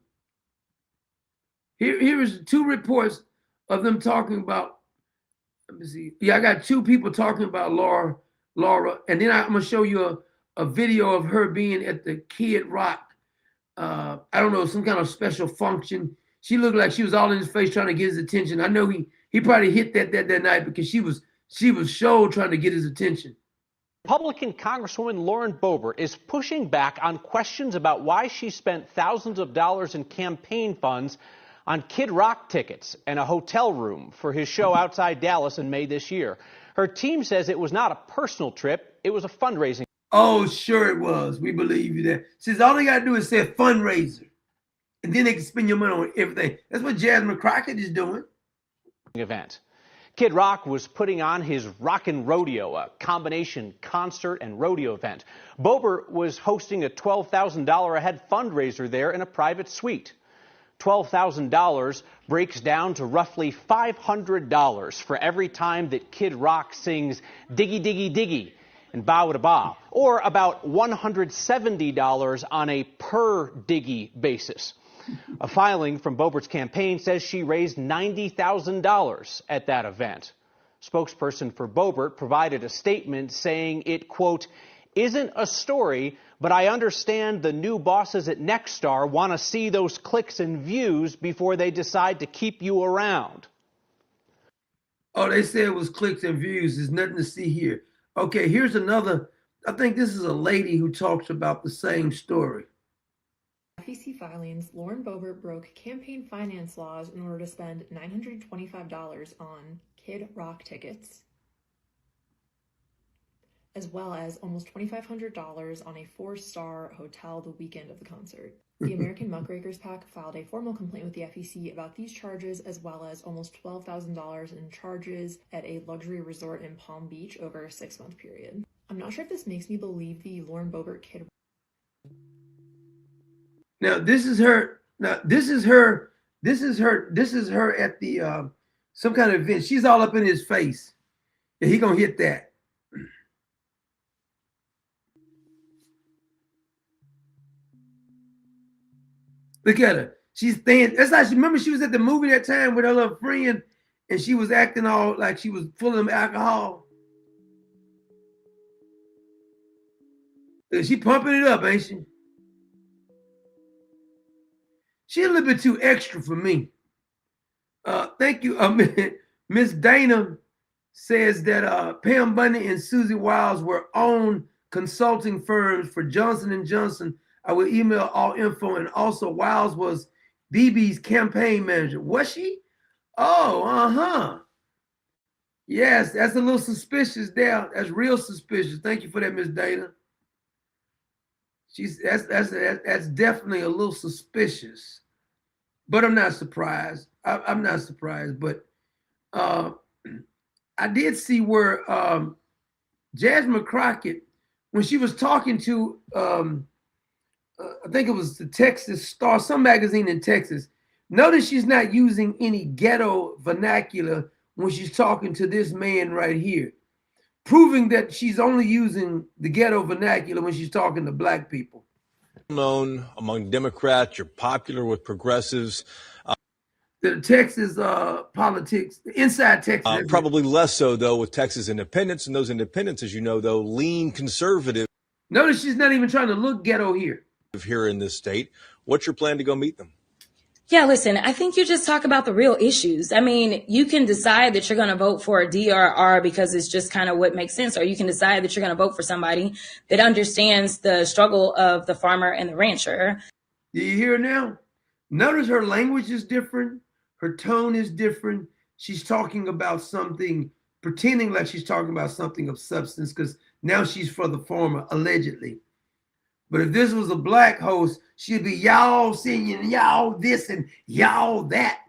S2: Here is 2 reports of them talking about. Let me see. Yeah, I got 2 people talking about Laura, and then I'm gonna show you a video of her being at the Kid Rock. I don't know, some kind of special function. She looked like she was all in his face trying to get his attention. I know he probably hit that night because she was so trying to get his attention.
S14: Republican Congresswoman Lauren Boebert is pushing back on questions about why she spent thousands of dollars in campaign funds on Kid Rock tickets and a hotel room for his show outside Dallas in May this year. Her team says it was not a personal trip, it was a fundraising.
S2: Oh, sure it was. We believe you that. Says all they got to do is say fundraiser, and then they can spend your money on everything. That's what Jasmine Crockett is doing.
S14: Event. Kid Rock was putting on his Rockin' Rodeo, a combination concert and rodeo event. Boebert was hosting a $12,000 a head fundraiser there in a private suite. $12,000 breaks down to roughly $500 for every time that Kid Rock sings Diggy Diggy Diggy and Bow to Bow, or about $170 on a per diggy basis. A filing from Boebert's campaign says she raised $90,000 at that event. Spokesperson for Boebert provided a statement saying it, quote, isn't a story, but I understand the new bosses at Nexstar want to see those clicks and views before they decide to keep you around.
S2: Oh, they said it was clicks and views. There's nothing to see here. Okay, here's another. I think this is a lady who talks about the same story.
S15: FEC filings, Lauren Boebert broke campaign finance laws in order to spend $925 on Kid Rock tickets, as well as almost $2,500 on a 4-star hotel the weekend of the concert. The American Muckrakers PAC filed a formal complaint with the FEC about these charges, as well as almost $12,000 in charges at a luxury resort in Palm Beach over a 6-month period. I'm not sure if this makes me believe the Lauren Boebert Kid.
S2: Now this is her. Now this is her. This is her at the some kind of event. She's all up in his face. Yeah, he gonna hit that. Look at her. She's staying. That's like, remember she was at the movie that time with her little friend, and she was acting all like she was full of alcohol. She pumping it up, ain't she? She's a little bit too extra for me. Thank you. Miss Dana says that Pam Bunny and Susie Wiles were own consulting firms for Johnson & Johnson. I will email all info. And also Wiles was BB's campaign manager. Was she? Oh, uh-huh. Yes, that's a little suspicious there. That's real suspicious. Thank you for that, Miss Dana. That's definitely a little suspicious. But I'm not surprised. I'm not surprised. But I did see where Jasmine Crockett, when she was talking to, I think it was the Texas Star, some magazine in Texas, notice she's not using any ghetto vernacular when she's talking to this man right here, proving that she's only using the ghetto vernacular when she's talking to black people.
S16: Known among Democrats, you're popular with progressives.
S2: The Texas politics, inside Texas.
S16: Probably less so, though, with Texas independents. And those independents, as you know, though, lean conservative.
S2: Notice she's not even trying to look ghetto here.
S16: Here in this state. What's your plan to go meet them?
S17: Yeah, listen, I think you just talk about the real issues. I mean, you can decide that you're going to vote for a DRR because it's just kind of what makes sense, or you can decide that you're going to vote for somebody that understands the struggle of the farmer and the rancher.
S2: Do you hear now? Notice her language is different. Her tone is different. She's talking about something, pretending like she's talking about something of substance, because now she's for the farmer, allegedly. But if this was a black host, she'd be y'all singing y'all this and y'all that.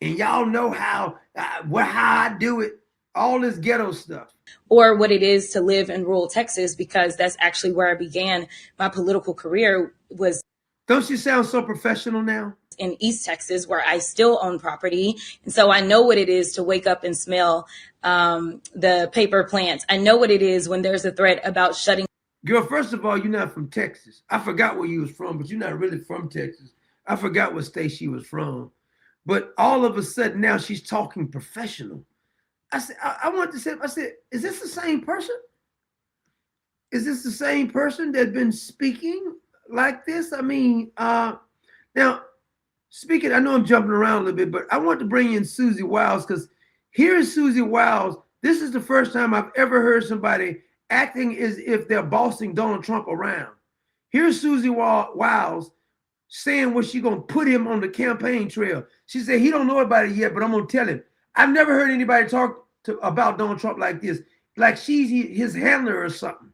S2: And y'all know how I do it. All this ghetto stuff.
S17: Or what it is to live in rural Texas, because that's actually where I began my political career. Was
S2: Don't you sound so professional now?
S17: In East Texas, where I still own property. And so I know what it is to wake up and smell the paper plants. I know what it is when there's a threat about shutting.
S2: Girl, first of all, you're not from Texas. I forgot where you was from, but you're not really from Texas. I forgot what state she was from. But all of a sudden now she's talking professional. I said, I want to say, I said, is this the same person? Is this the same person that's been speaking like this? I mean, now, speaking, I know I'm jumping around a little bit, but I want to bring in Susie Wiles, because here is Susie Wiles. This is the first time I've ever heard somebody acting as if they're bossing Donald Trump around. Here's Susie Wiles saying what she's going to put him on the campaign trail. She said, he don't know about it yet, but I'm going to tell him. I've never heard anybody talk about Donald Trump like this, like she's his handler or something.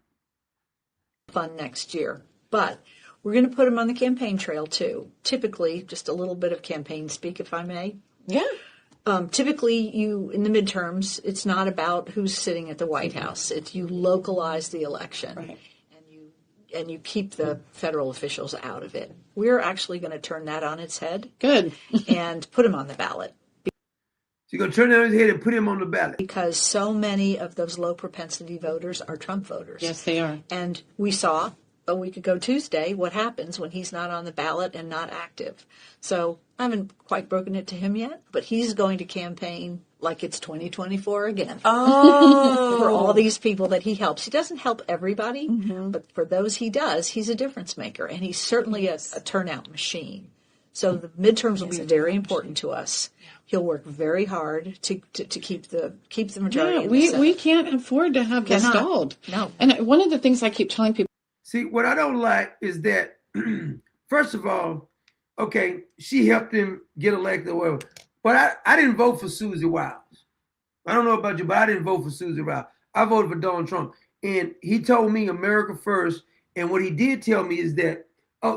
S18: Fun next year, but we're going to put him on the campaign trail too. Typically, just a little bit of campaign speak, if I may.
S17: Yeah.
S18: Typically, in the midterms, it's not about who's sitting at the White House. It's you localize the election, right, and you keep the federal officials out of it. We're actually going to turn that on its head.
S17: Good.
S18: And put him on the ballot.
S2: So you're going to turn it on his head and put him on the ballot?
S18: Because so many of those low propensity voters are Trump voters.
S17: Yes, they are.
S18: And we saw a week ago Tuesday what happens when he's not on the ballot and not active. So I haven't quite broken it to him yet, but he's going to campaign like it's 2024 again.
S17: Oh.
S18: For all these people that he helps. He doesn't help everybody, but for those he does, he's a difference maker, and he's certainly a turnout machine. So the midterms will be very important to us. He'll work very hard to keep the majority.
S19: Yeah, we can't afford to have this stalled.
S18: No.
S19: And one of the things I keep telling people.
S2: See, what I don't like is that, first of all, okay, she helped him get elected or whatever, but I didn't vote for Susie Wiles. I don't know about you, but I didn't vote for Susie Wiles. I voted for Donald Trump. And he told me America first. And what he did tell me is that,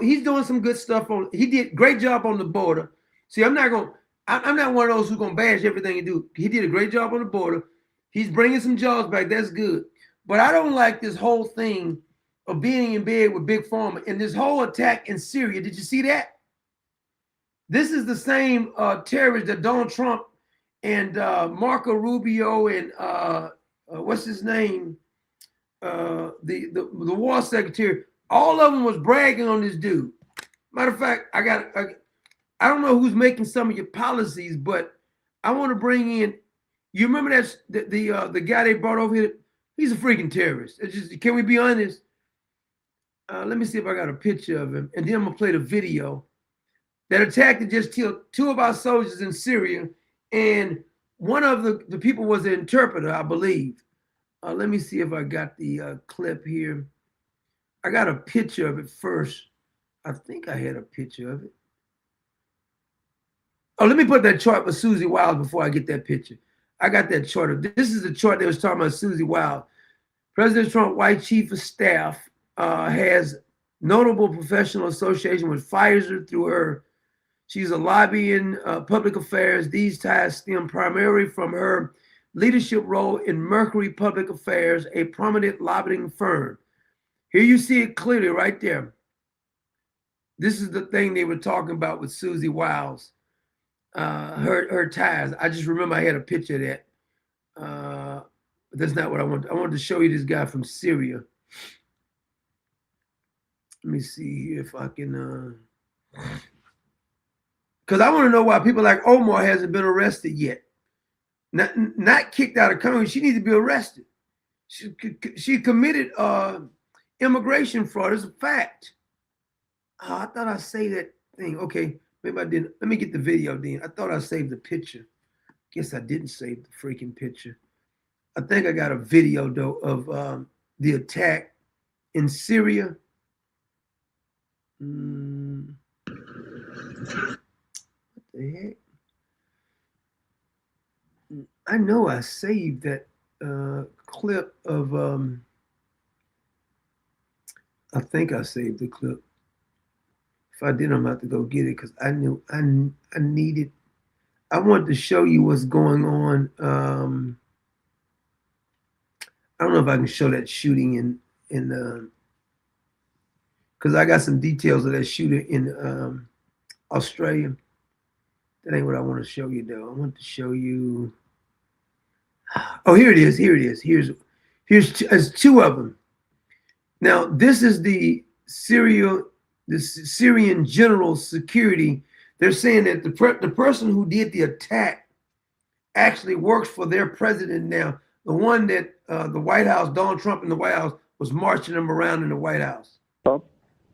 S2: he's doing some good stuff he did a great job on the border. See, I'm not one of those who's going to bash everything he do. He did a great job on the border. He's bringing some jobs back. That's good. But I don't like this whole thing of being in bed with Big Pharma and this whole attack in Syria. Did you see that? This is the same terrorist that Donald Trump and Marco Rubio and what's his name? The war secretary. All of them was bragging on this dude. Matter of fact, I don't know who's making some of your policies, but I want to bring in. You remember that the guy they brought over here? He's a freaking terrorist. It's just, can we be honest? Let me see if I got a picture of him, and then I'm gonna play the video that attacked and just killed 2 of our soldiers in Syria, and one of the people was an interpreter, I believe. Let me see if I got the clip here. I got a picture of it first. I think I had a picture of it. Oh, let me put that chart with Susie Wiles before I get that picture. I got that chart. This is the chart that was talking about Susie Wiles. President Trump, White Chief of Staff, has notable professional association with Pfizer through her. She's a lobbying public affairs. These ties stem primarily from her leadership role in Mercury Public Affairs, a prominent lobbying firm. Here you see it clearly right there. This is the thing they were talking about with Susie Wiles, her ties. I just remember I had a picture of that. But that's not what I want. I wanted to show you this guy from Syria. Let me see if I can, because I want to know why people like Omar hasn't been arrested yet. Not kicked out of Congress. She needs to be arrested. She committed immigration fraud. It's a fact. Oh, I thought I saved that thing. Okay, maybe I didn't. Let me get the video then. I thought I saved the picture. Guess I didn't save the freaking picture. I think I got a video though of the attack in Syria. What the heck? I know I saved that clip of. I think I saved the clip. If I didn't, I'm about to go get it because I knew I needed. I wanted to show you what's going on. I don't know if I can show that shooting in because I got some details of that shooting in Australia. That ain't what I want to show you though. I want to show you. Oh, here it is. Here it is. There's two of them. Now this is the Syrian general security. They're saying that the person who did the attack actually works for their president now. The one that the White House, Donald Trump in the White House, was marching them around in the White House.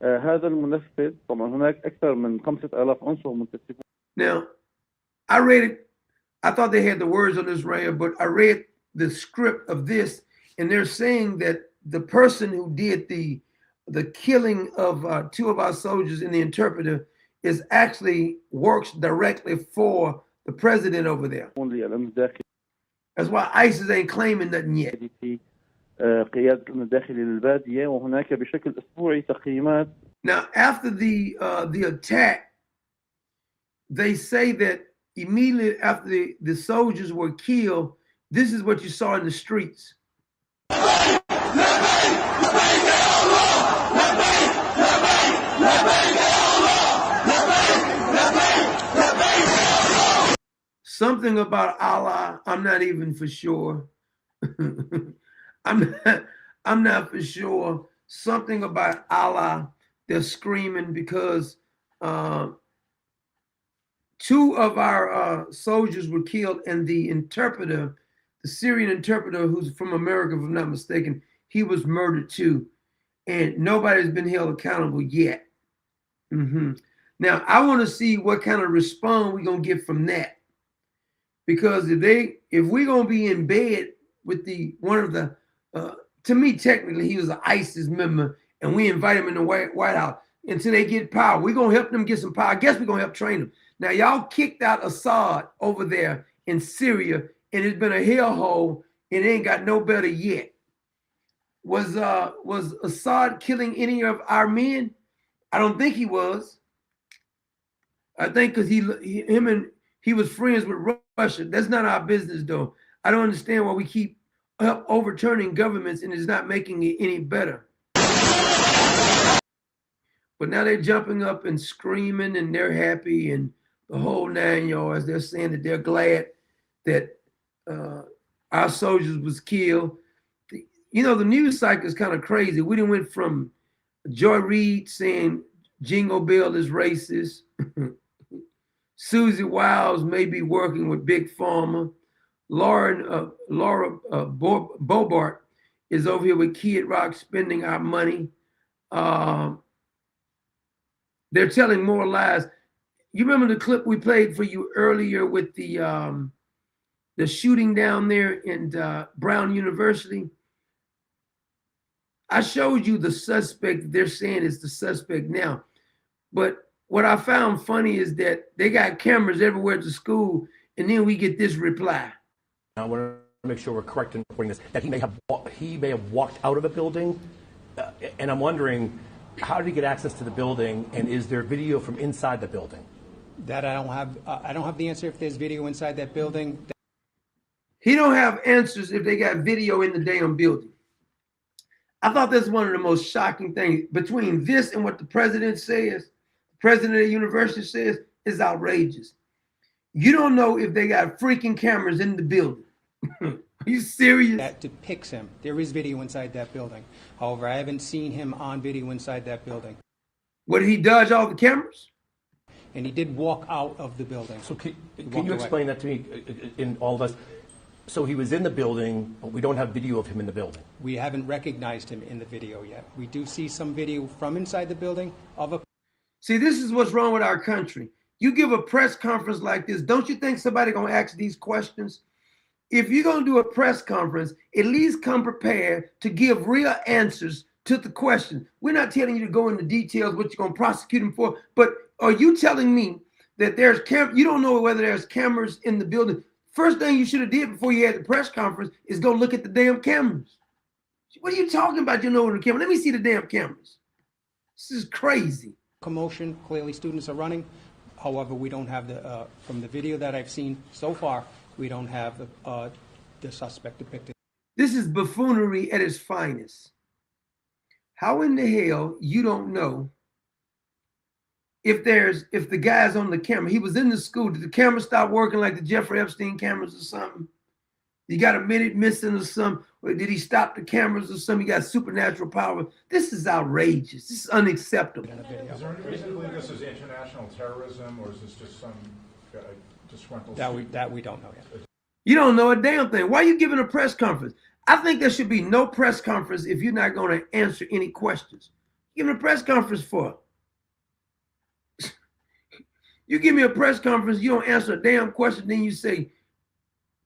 S20: هذا المنفذ طبعا هناك أكثر من 5000 عنصر متفقون.
S2: Now, I read it. I thought they had the words on this right here, but I read the script of this, and they're saying that the person who did the killing of two of our soldiers and the interpreter is actually works directly for the president over there. That's why ISIS ain't claiming nothing yet.
S20: قيادة الأمن الداخلي للبادية وهناك بشكل أسبوعي تقييمات.
S2: Now, after the attack, they say that immediately after the soldiers were killed, this is what you saw in the streets. Something about Allah, I'm not even for sure. I'm not for sure. Something about Allah, they're screaming because two of our soldiers were killed, and the interpreter, the Syrian interpreter who's from America, if I'm not mistaken, he was murdered too. And nobody's been held accountable yet. Now, I want to see what kind of response we're going to get from that. Because if we're going to be in bed with one of the, to me, technically, he was an ISIS member, and we invite him in the White House until they get power. We're going to help them get some power. I guess we're going to help train them. Now, y'all kicked out Assad over there in Syria, and it's been a hellhole, and it ain't got no better yet. Was Assad killing any of our men? I don't think he was. I think because he was friends with Russia. That's not our business, though. I don't understand why we keep overturning governments and it's not making it any better. But now they're jumping up and screaming and they're happy and the whole 9 yards. They're saying that they're glad that our soldiers was killed. You know, the news cycle is kind of crazy. We done went from Joy Reid saying Jingle Bel is racist. Susie Wiles may be working with Big Pharma. Laura Bobart is over here with Kid Rock spending our money. They're telling more lies. You remember the clip we played for you earlier with the shooting down there in Brown University? I showed you the suspect they're saying is the suspect now. But what I found funny is that they got cameras everywhere at the school, and then we get this reply.
S21: I want to make sure we're correct in reporting this, that he may have walked out of the building. And I'm wondering, How did he get access to the building, and is there video from inside the building?
S1: That I don't have. I don't have the answer if there's video inside that building.
S2: He don't have answers if they got video in the damn building. I thought that's one of the most shocking things. Between this and what the president says, the president of the university says, is outrageous. You don't know if they got freaking cameras in the building. Are you serious?
S1: That depicts him. There is video inside that building. However, I haven't seen him on video inside that building.
S2: What, did he dodge all the cameras?
S1: And he did walk out of the building.
S21: So can you explain that to me in all of us? So he was in the building, but we don't have video of him in the building.
S1: We haven't recognized him in the video yet. We do see some video from inside the building of a...
S2: See, this is what's wrong with our country. You give a press conference like this, don't you think somebody gonna ask these questions? If you're gonna do a press conference, at least come prepared to give real answers to the question. We're not telling you to go into details what you're gonna prosecute him for, but are you telling me that there's you don't know whether there's cameras in the building? First thing you should have did before you had the press conference is go look at the damn cameras. What are you talking about? You know the camera. Let me see the damn cameras. This is crazy.
S1: Commotion, clearly students are running. However, we don't have the, from the video that I've seen so far, we don't have the suspect depicted.
S2: This is buffoonery at its finest. How in the hell you don't know if the guy's on the camera? He was in the school. Did the camera stop working like the Jeffrey Epstein cameras or something? You got a minute missing or something? Or did he stop the cameras or something? You got supernatural power. This is outrageous. This is unacceptable.
S22: Is there any reason to believe this is international terrorism, or is this just some disgruntled?
S1: That we don't know yet.
S2: You don't know a damn thing. Why are you giving a press conference? I think there should be no press conference if you're not going to answer any questions. Giving a press conference for? You give me a press conference, you don't answer a damn question, then you say,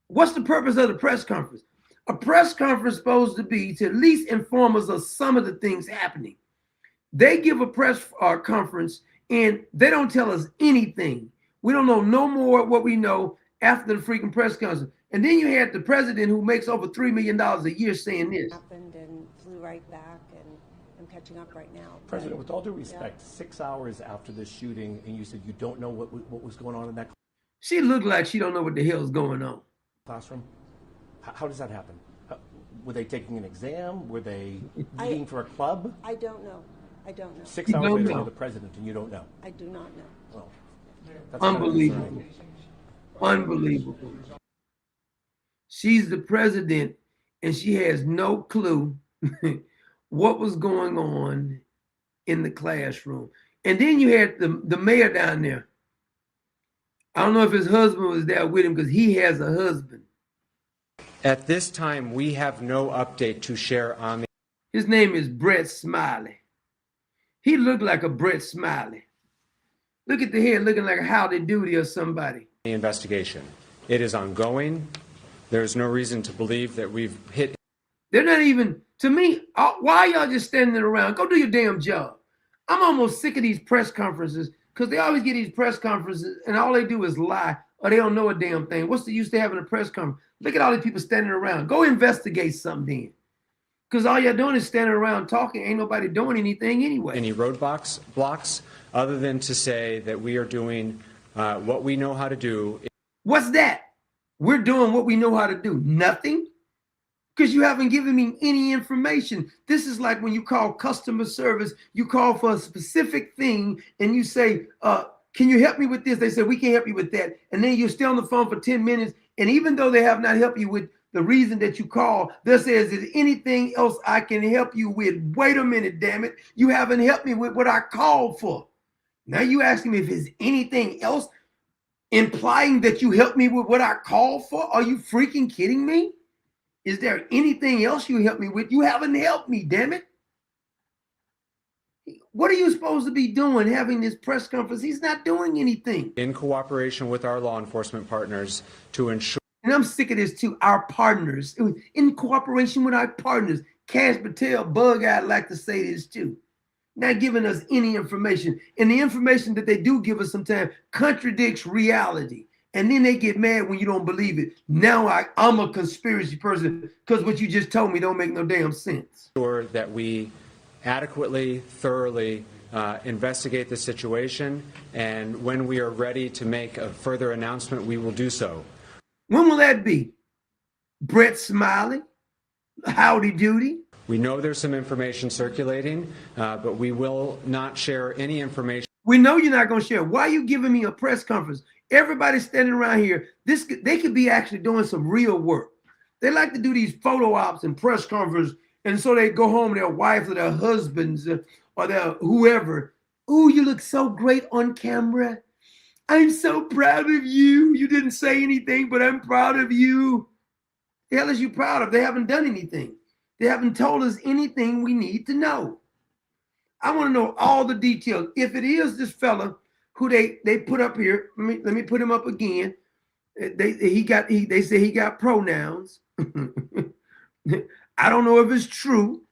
S2: what's the purpose of the press conference? A press conference is supposed to be to at least inform us of some of the things happening. They give a press conference and they don't tell us anything. We don't know no more what we know after the freaking press conference. And then you had the president who makes over $3 million a year saying this.
S23: Happened and flew right back, and I'm catching up right now.
S21: President, with all due respect, 6 hours after the shooting, and you said you don't know what was going on in that
S2: She looked like she don't know what the hell is going on.
S21: classroom. How does that happen? Were they taking an exam? Were they meeting for a club?
S23: I don't know. I don't know.
S21: 6 hours later, you're the president, and you don't know.
S23: I do not know.
S21: Well, that's
S2: unbelievable. Unbelievable. She's the president, and she has no clue what was going on in the classroom. And then you had the mayor down there. I don't know if his husband was there with him because he has a husband.
S24: At this time, we have no update to share on the...
S2: His name is Brett Smiley. He looked like a Brett Smiley. Look at the head looking like a Howdy Doody or somebody.
S24: The investigation. It is ongoing. There's no reason to believe that we've hit...
S2: They're not even, to me, why are y'all just standing around? Go do your damn job. I'm almost sick of these press conferences because they always get these press conferences and all they do is lie or they don't know a damn thing. What's the use to having a press conference? Look at all these people standing around. Go investigate something then. Because all you're doing is standing around talking. Ain't nobody doing anything anyway.
S24: Any roadblocks other than to say that we are doing what we know how to do.
S2: What's that? We're doing what we know how to do. Nothing? Because you haven't given me any information. This is like when you call customer service, you call for a specific thing and you say, can you help me with this? They say, we can't help you with that. And then you're still on the phone for 10 minutes. And even though they have not helped you with the reason that you call, they'll say, is there anything else I can help you with? Wait a minute, damn it. You haven't helped me with what I called for. Now you asking me if there's anything else, implying that you helped me with what I called for? Are you freaking kidding me? Is there anything else you helped me with? You haven't helped me, damn it. What are you supposed to be doing having this press conference? He's not doing anything.
S24: In cooperation with our law enforcement partners to ensure.
S2: And I'm sick of this too. Our partners, in cooperation with our partners. Cash Patel, Bug-Eyed like to say this too. Not giving us any information. And the information that they do give us sometimes contradicts reality. And then they get mad when you don't believe it. Now I'm a conspiracy person because what you just told me don't make no damn sense.
S24: Sure that we adequately, thoroughly investigate the situation, and when we are ready to make a further announcement, we will do so.
S2: When will that be? Brett Smiley? Howdy doody?
S24: We know there's some information circulating, but we will not share any information.
S2: We know you're not going to share. Why are you giving me a press conference? Everybody's standing around here. They could be actually doing some real work. They like to do these photo ops and press conferences, and so they go home to their wife or their husbands or their whoever. Ooh, you look so great on camera. I'm so proud of you. You didn't say anything, but I'm proud of you. The hell is you proud of? They haven't done anything. They haven't told us anything we need to know. I want to know all the details. If it is this fella who they put up here, let me put him up again. They say he got pronouns. I don't know if it's true,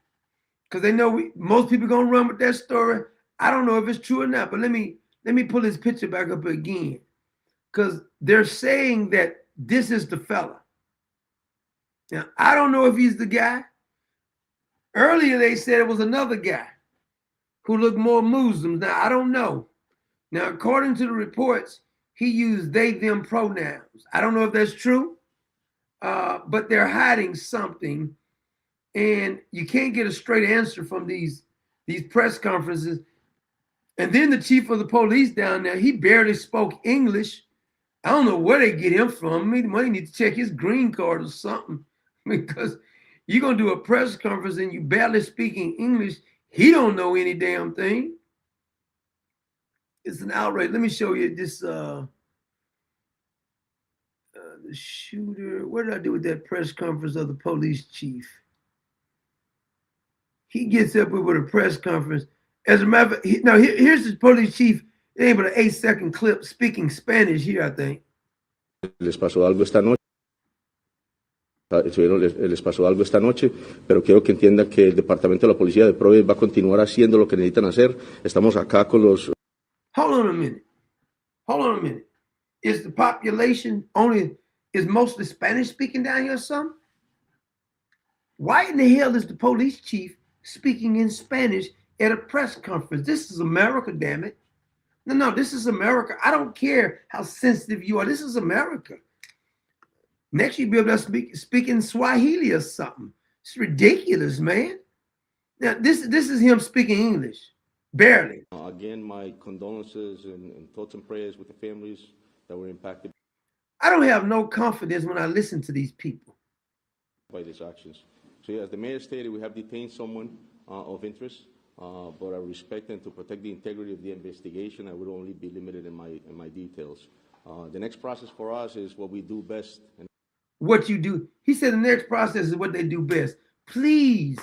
S2: because they know most people gonna run with that story. I don't know if it's true or not, but let me pull his picture back up again, because they're saying that this is the fella. Now, I don't know if he's the guy. Earlier, they said it was another guy who looked more Muslim. Now, I don't know. Now, according to the reports, he used they, them pronouns. I don't know if that's true, but they're hiding something, and you can't get a straight answer from these press conferences. And then the chief of the police down there, he barely spoke English. I don't know where they get him from. They might need to check his green card or something, because you're going to do a press conference and you barely speaking English. He don't know any damn thing. It's an outrage. Let me show you this. The shooter. What did I do with that press conference of the police chief? He gets up with a press conference. As a matter of fact, here's the police chief. It ain't but an 8-second clip speaking Spanish here, I think.
S3: Les pasó algo esta noche. Les pasó algo esta noche, pero quiero que entienda que el Departamento de la Policía de Providence va a continuar haciendo lo que necesitan hacer. Estamos acá con los...
S2: Hold on a minute. Is the population is mostly Spanish speaking down here or something? Why in the hell is the police chief speaking in Spanish at a press conference? This is America, damn it. No, this is America. I don't care how sensitive you are. This is America. Next, you'll be able to speak in Swahili or something. It's ridiculous, man. Now, this is him speaking English, barely.
S3: Again, my condolences and thoughts and prayers with the families that were impacted.
S2: I don't have no confidence when I listen to these people.
S3: By these actions. So, as the mayor stated, we have detained someone of interest, but I respect and to protect the integrity of the investigation, I would only be limited in my details. The next process for us is what we do best.
S2: What you do. He said the next process is what they do best. Please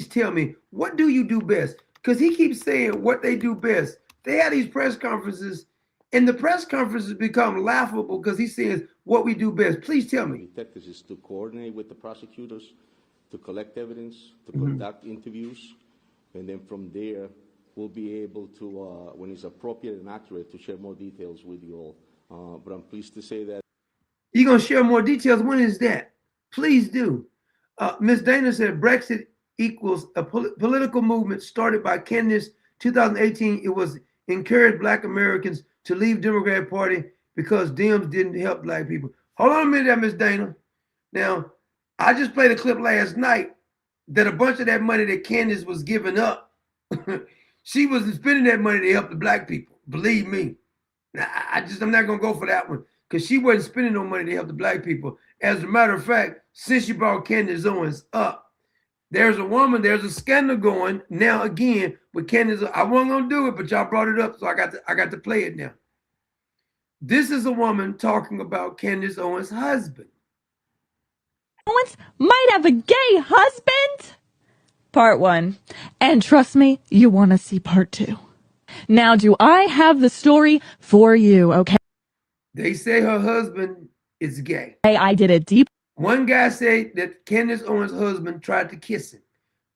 S2: tell me, what do you do best? Because he keeps saying what they do best. They have these press conferences, and the press conferences become laughable because he says what we do best. Please tell me.
S3: Detectives is to coordinate with the prosecutors, to collect evidence, to conduct interviews, and then from there, we'll be able to, when it's appropriate and accurate, to share more details with you all. But I'm pleased to say that.
S2: You're going to share more details. When is that? Please do. Ms. Dana said Brexit equals a political movement started by candidates 2018. It was encouraged Black Americans to leave Democratic Party because Dems didn't help Black people. Hold on a minute, Ms. Dana. Now, I just played a clip last night that a bunch of that money that Candace was giving up, she wasn't spending that money to help the Black people. Believe me. I'm not going to go for that one, because she wasn't spending no money to help the Black people. As a matter of fact, since you brought Candace Owens up, there's a scandal going now again with Candace. I wasn't gonna do it, but y'all brought it up, so I got to play it now. This is a woman talking about Candace Owens' husband.
S4: Owens might have a gay husband? Part 1. And trust me, you want to see part 2. Now, do I have the story for you, okay?
S2: They say her husband is gay.
S4: Hey, I did it deep.
S2: One guy said that Candace Owens' husband tried to kiss him.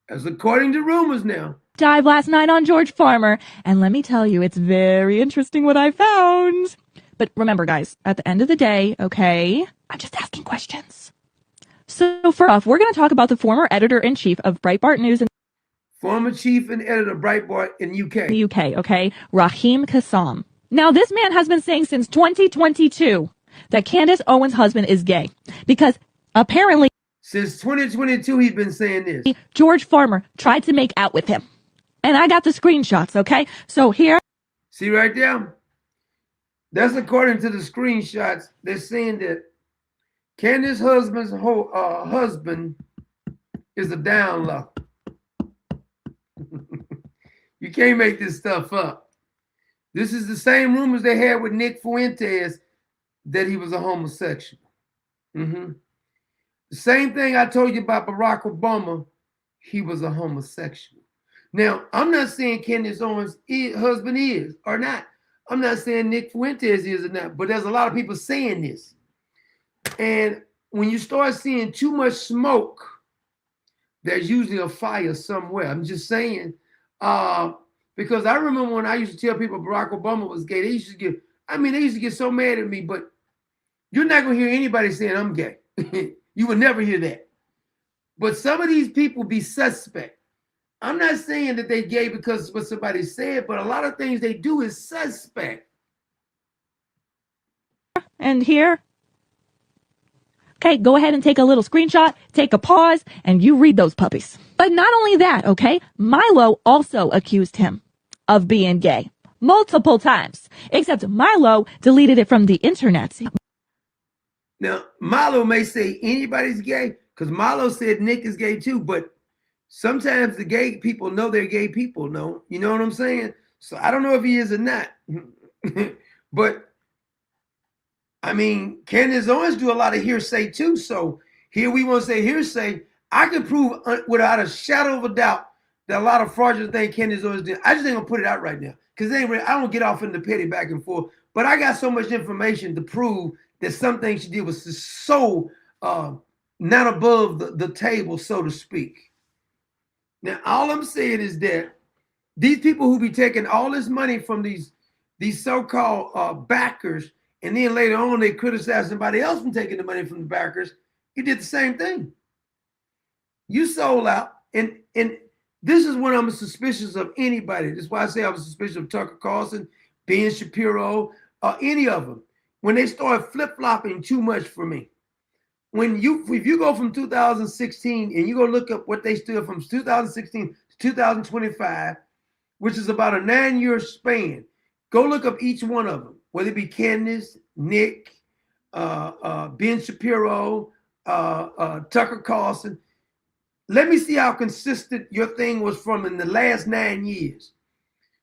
S2: That's according to rumors now.
S4: Dive last night on George Farmer, and let me tell you, it's very interesting what I found. But remember, guys, at the end of the day, okay, I'm just asking questions. So first off, we're going to talk about the former editor-in-chief of Breitbart News.
S2: former chief and editor of Breitbart in UK.
S4: The UK, okay? Raheem Kassam. Now, this man has been saying since 2022 that Candace Owens' husband is gay because apparently
S2: since 2022 he's been saying this.
S4: George Farmer tried to make out with him. And I got the screenshots, okay? So here.
S2: See right there? That's according to the screenshots. They're saying that Candace's husband's husband is a down low. You can't make this stuff up. This is the same rumors they had with Nick Fuentes that he was a homosexual. The same thing I told you about Barack Obama, he was a homosexual. Now, I'm not saying Candace Owens' husband is or not. I'm not saying Nick Fuentes is or not, but there's a lot of people saying this. And when you start seeing too much smoke, there's usually a fire somewhere. I'm just saying, because I remember when I used to tell people Barack Obama was gay, they used to get so mad at me, but you're not going to hear anybody saying I'm gay. You would never hear that. But some of these people be suspect. I'm not saying that they gay because of what somebody said, but a lot of things they do is suspect.
S4: And here. Okay, go ahead and take a little screenshot, take a pause, and you read those puppies. But not only that, okay, Milo also accused him of being gay multiple times, except Milo deleted it from the internet.
S2: Now, Milo may say anybody's gay because Milo said Nick is gay too, but sometimes the gay people know they're gay people, no? You know what I'm saying? So I don't know if he is or not. But I mean, Candace Owens do a lot of hearsay too. So here we want to say hearsay. I can prove without a shadow of a doubt that a lot of fraudulent things Candace Owens did. I just ain't gonna put it out right now because I don't get off in the petty back and forth. But I got so much information to prove that some things she did was just so not above the table, so to speak. Now, all I'm saying is that these people who be taking all this money from these so-called backers, and then later on they criticize somebody else from taking the money from the backers, you did the same thing. You sold out, and this is when I'm suspicious of anybody. That's why I say I was suspicious of Tucker Carlson, Ben Shapiro, any of them. When they start flip-flopping too much for me. If you go from 2016 and you go look up what they stood from 2016 to 2025, which is about a 9-year span, go look up each one of them, whether it be Candace, Nick, Ben Shapiro, Tucker Carlson. Let me see how consistent your thing was from in the last 9 years,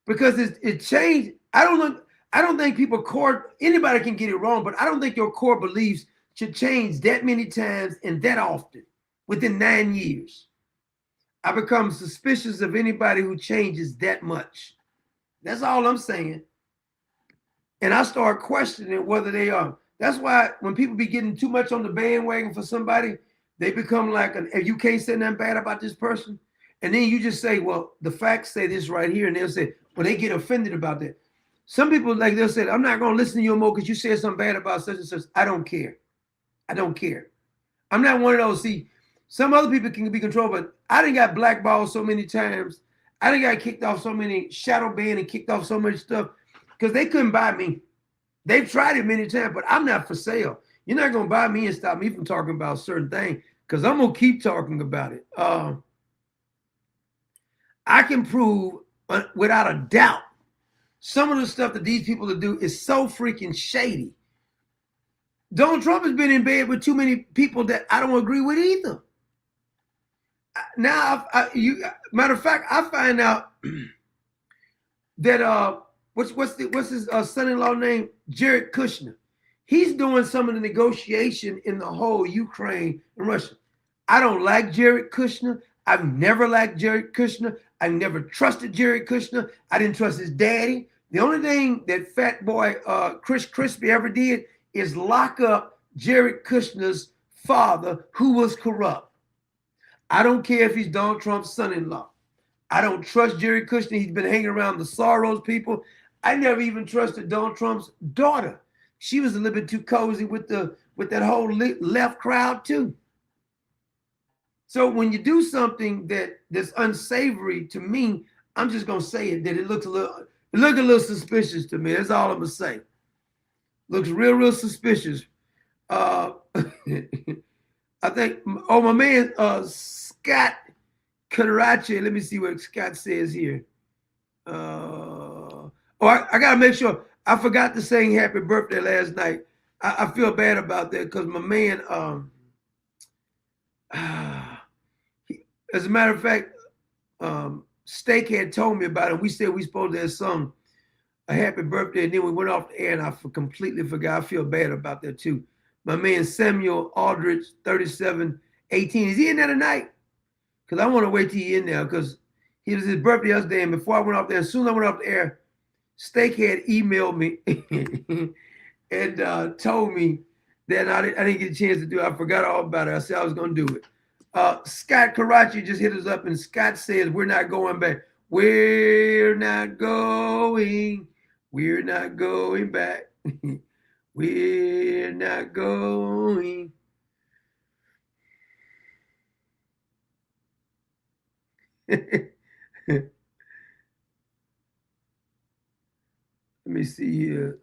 S2: because it changed. I don't think anybody can get it wrong, but I don't think your core beliefs should change that many times and that often within 9 years. I become suspicious of anybody who changes that much. That's all I'm saying. And I start questioning whether they are. That's why when people be getting too much on the bandwagon for somebody, they become like, you can't say nothing bad about this person. And then you just say, well, the facts say this right here. And they'll say, well, they get offended about that. Some people, like they'll say, I'm not going to listen to you more because you said something bad about such and such. I don't care. I don't care. I'm not one of those. See, some other people can be controlled, but I done got blackballed so many times. I done got kicked off so many, shadow banned and kicked off so much stuff because they couldn't buy me. They've tried it many times, but I'm not for sale. You're not going to buy me and stop me from talking about a certain thing because I'm going to keep talking about it. I can prove without a doubt some of the stuff that these people do is so freaking shady. Donald Trump has been in bed with too many people that I don't agree with either. Now, matter of fact, I find out that what's his son-in-law name? Jared Kushner. He's doing some of the negotiation in the whole Ukraine and Russia. I don't like Jared Kushner. I've never liked Jared Kushner. I've never trusted Jared Kushner. I didn't trust his daddy. The only thing that fat boy Chris Christie ever did is lock up Jared Kushner's father, who was corrupt. I don't care if he's Donald Trump's son-in-law. I don't trust Jared Kushner. He's been hanging around the Soros people. I never even trusted Donald Trump's daughter. She was a little bit too cozy with that whole left crowd too. So when you do something that's unsavory to me, I'm just gonna say it, that it looks a little suspicious to me. That's all I'm gonna say. Looks real suspicious. I think, my man, Scott Karachi, let me see what Scott says here. I gotta make sure. I forgot to sing happy birthday last night. I feel bad about that because my man, as a matter of fact, Steak had told me about it. We said we supposed to have sung a happy birthday, and then we went off the air, and I completely forgot. I feel bad about that too. My man Samuel Aldrich, 3718. Is he in there tonight? Because I want to wait till he in there because he was his birthday yesterday, and before I went off there, as soon as I went off the air, Steak had emailed me and told me that I didn't get a chance to do it. I forgot all about it. I said I was going to do it. Scott Karachi just hit us up, and Scott says, we're not going back. We're not going. We're not going back. We're not going. Let me see here.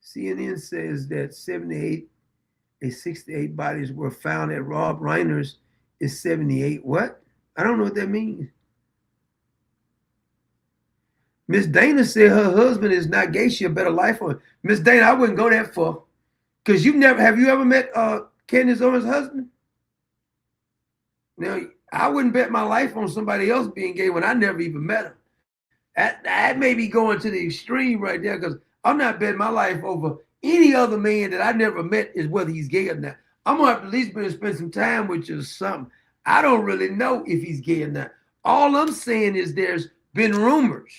S2: CNN says that 68 bodies were found at Rob Reiner's is 78. What? I don't know what that means. Miss Dana said her husband is not gay. She a better life for him. Miss Dana, I wouldn't go that far. Because have you ever met Candace Owens' husband? Now, I wouldn't bet my life on somebody else being gay when I never even met him. That may be going to the extreme right there, because I'm not betting my life over any other man that I never met is whether he's gay or not. I'm going to have to at least spend some time with you or something. I don't really know if he's gay or not. All I'm saying is there's been rumors.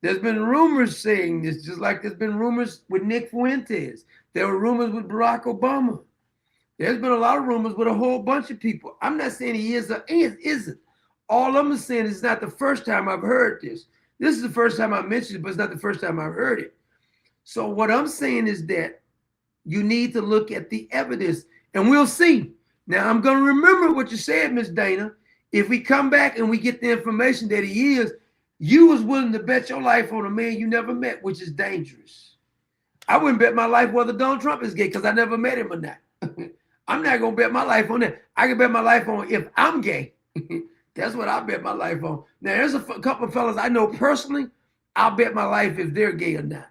S2: There's been rumors saying this, just like there's been rumors with Nick Fuentes. There were rumors with Barack Obama. There's been a lot of rumors with a whole bunch of people. I'm not saying he is or isn't. All I'm saying is it's not the first time I've heard this. This is the first time I mentioned it, but it's not the first time I've heard it. So what I'm saying is that you need to look at the evidence, and we'll see. Now, I'm going to remember what you said, Miss Dana. If we come back and we get the information that he is, you was willing to bet your life on a man you never met, which is dangerous. I wouldn't bet my life whether Donald Trump is gay because I never met him or not. I'm not going to bet my life on that. I can bet my life on if I'm gay. That's what I bet my life on. Now, there's a couple of fellas I know personally, I'll bet my life if they're gay or not.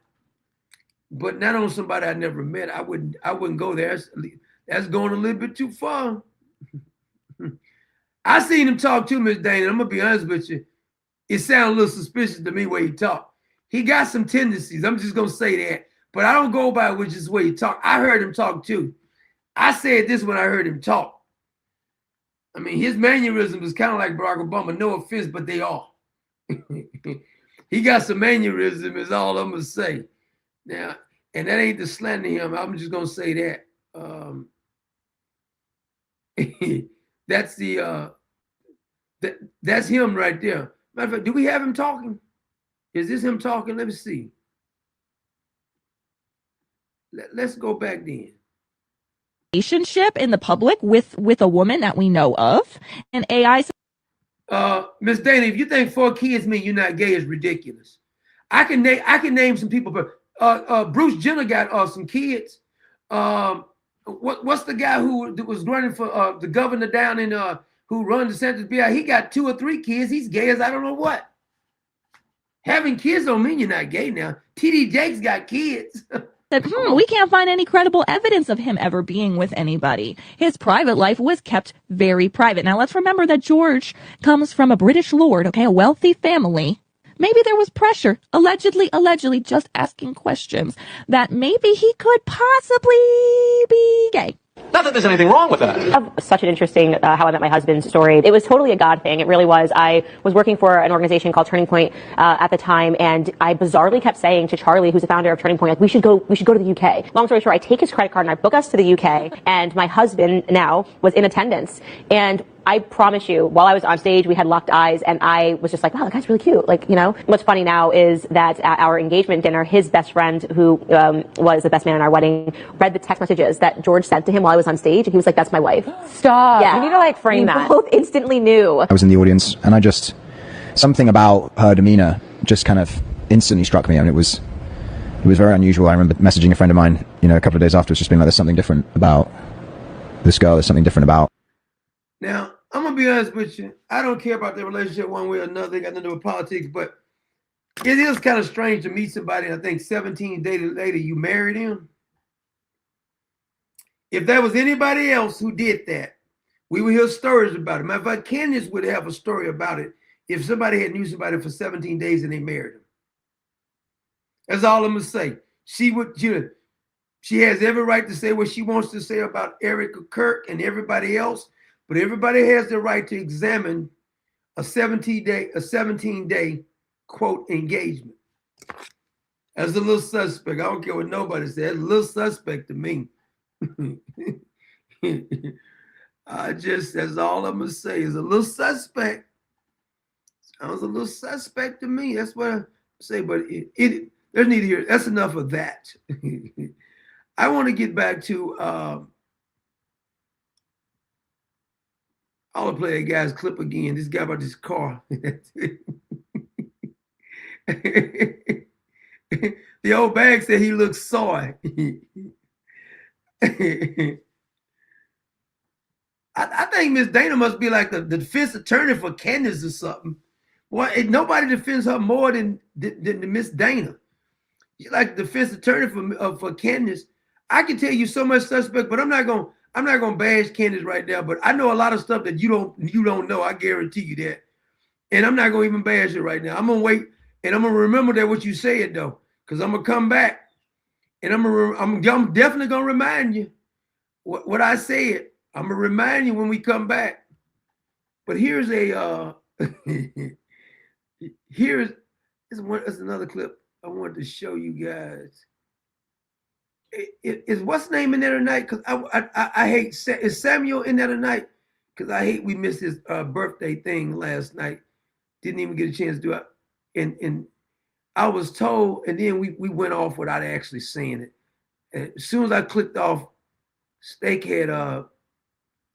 S2: But not on somebody I never met. I wouldn't go there. That's going a little bit too far. I seen him talk too, Miss Dana. I'm going to be honest with you. It sounds a little suspicious to me where he talked. He got some tendencies. I'm just going to say that. But I don't go by which is the way he talked. I heard him talk too. I said this when I heard him talk. I mean, his mannerism is kind of like Barack Obama. No offense, but they are. He got some mannerism is all I'm going to say. Now, and that ain't to slander him. I'm just going to say that. That's that's him right there. Matter of fact, do we have him talking? Is this him talking? Let me see. Let's go back then.
S4: Relationship in the public with a woman that we know of, and AI.
S2: Miss Dana, if you think 4 kids mean you're not gay, is ridiculous. I can name some people, but Bruce Jenner got some kids. What's the guy who was running for the governor down in who runs the Census Bureau? He got 2 or 3 kids. He's gay as I don't know what. Having kids don't mean you're not gay now. TD Jakes got kids.
S4: That we can't find any credible evidence of him ever being with anybody. His private life was kept very private. Now let's remember that George comes from a British lord, okay, a wealthy family. Maybe there was pressure, allegedly, just asking questions, that maybe he could possibly be gay.
S14: Not that there's anything wrong with that.
S5: Such an interesting How I Met My Husband story. It was totally a God thing. It really was. I was working for an organization called Turning Point at the time, and I bizarrely kept saying to Charlie, who's the founder of Turning Point, like, we should go to the UK. Long story short, I take his credit card and I book us to the UK, and my husband now was in attendance, and I promise you, while I was on stage, we had locked eyes, and I was just like, wow, that guy's really cute. Like, you know, what's funny now is that at our engagement dinner, his best friend, who was the best man in our wedding, read the text messages that George sent to him while I was on stage, and he was like, that's my wife.
S4: Stop.
S5: Yeah.
S4: You need to like frame that.
S5: We both instantly knew.
S6: I was in the audience, and something about her demeanor just kind of instantly struck me. I mean, it was very unusual. I remember messaging a friend of mine, you know, a couple of days afterwards, just being like, there's something different about this girl. There's something different about.
S2: Now, I'm going to be honest with you. I don't care about their relationship one way or another. They got nothing to do with politics, but it is kind of strange to meet somebody, and I think 17 days later, you married him. If there was anybody else who did that, we would hear stories about it. Matter of fact, Candace would have a story about it if somebody had knew somebody for 17 days and they married him. That's all I'm going to say. She has every right to say what she wants to say about Erica Kirk and everybody else, but everybody has the right to examine a 17-day, quote, engagement. That's a little suspect. I don't care what nobody says. That's a little suspect to me. That's all I'm going to say is a little suspect. Sounds a little suspect to me. That's what I say, but there's need to hear. That's enough of that. I want to get back to I'll play a guy's clip again. This guy about this car. The old bag said he looks soy. I think Miss Dana must be like the defense attorney for Candace or something. Boy, nobody defends her more than Miss Dana. She's like the defense attorney for Candace. I can tell you so much suspect, but I'm not gonna bash Candace right now. But I know a lot of stuff that you don't know. I guarantee you that. And I'm not gonna even bash it right now. I'm gonna wait, and I'm gonna remember that what you said though, because I'm gonna come back, and I'm definitely gonna remind you what I said. I'm gonna remind you when we come back. But here's another clip I wanted to show you guys. Is what's name in there tonight? Because I hate, is Samuel in there tonight? Because I hate we missed his birthday thing last night. Didn't even get a chance to do it. And I was told, and then we went off without actually saying it. And as soon as I clicked off, Steak had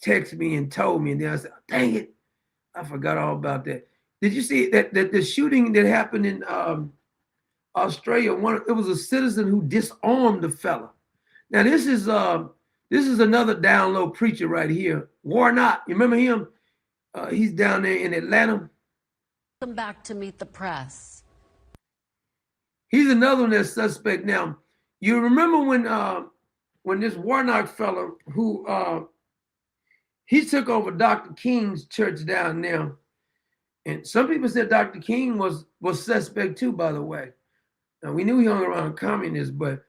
S2: texted me and told me, and then I said, dang it, I forgot all about that. Did you see that the shooting that happened in Australia? It was a citizen who disarmed the fella. Now this is another down low preacher right here, Warnock. You remember him? He's down there in Atlanta.
S10: Come back to meet the press.
S2: He's another one that's suspect. Now, you remember when this Warnock fella who he took over Dr. King's church down there, and some people said Dr. King was suspect too, by the way. Now, we knew he hung around communists, but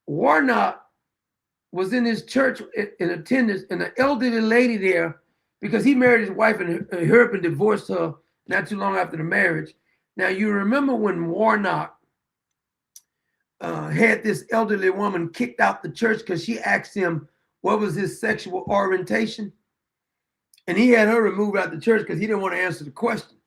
S2: Warnock was in his church in attendance, and an elderly lady there, because he married his wife and her and divorced her not too long after the marriage. Now, you remember when Warnock had this elderly woman kicked out the church because she asked him what was his sexual orientation? And he had her removed out the church because he didn't want to answer the question.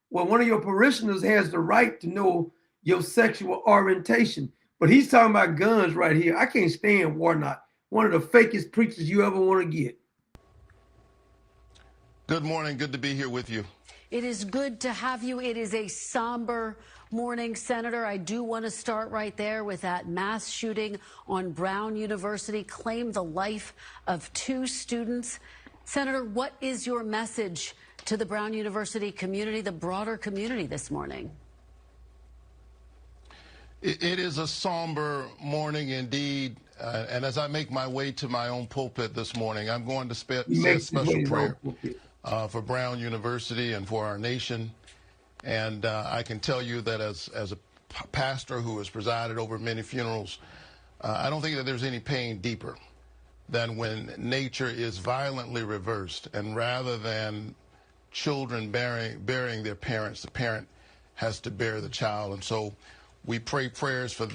S2: Well, one of your parishioners has the right to know your sexual orientation. But he's talking about guns right here. I can't stand Warnock. One of the fakest preachers you ever want to get.
S7: Good morning. Good to be here with you.
S10: It is good to have you. It is a somber morning, Senator. I do want to start right there with that mass shooting on Brown University claimed the life of 2 students. Senator, what is your message to the Brown University community, the broader community this morning?
S7: It is a somber morning indeed. And as I make my way to my own pulpit this morning, I'm going to say a special prayer for Brown University and for our nation. And I can tell you that as a pastor who has presided over many funerals, I don't think that there's any pain deeper than when nature is violently reversed, and rather than children burying their parents, the parent has to bury the child. And so we pray prayers for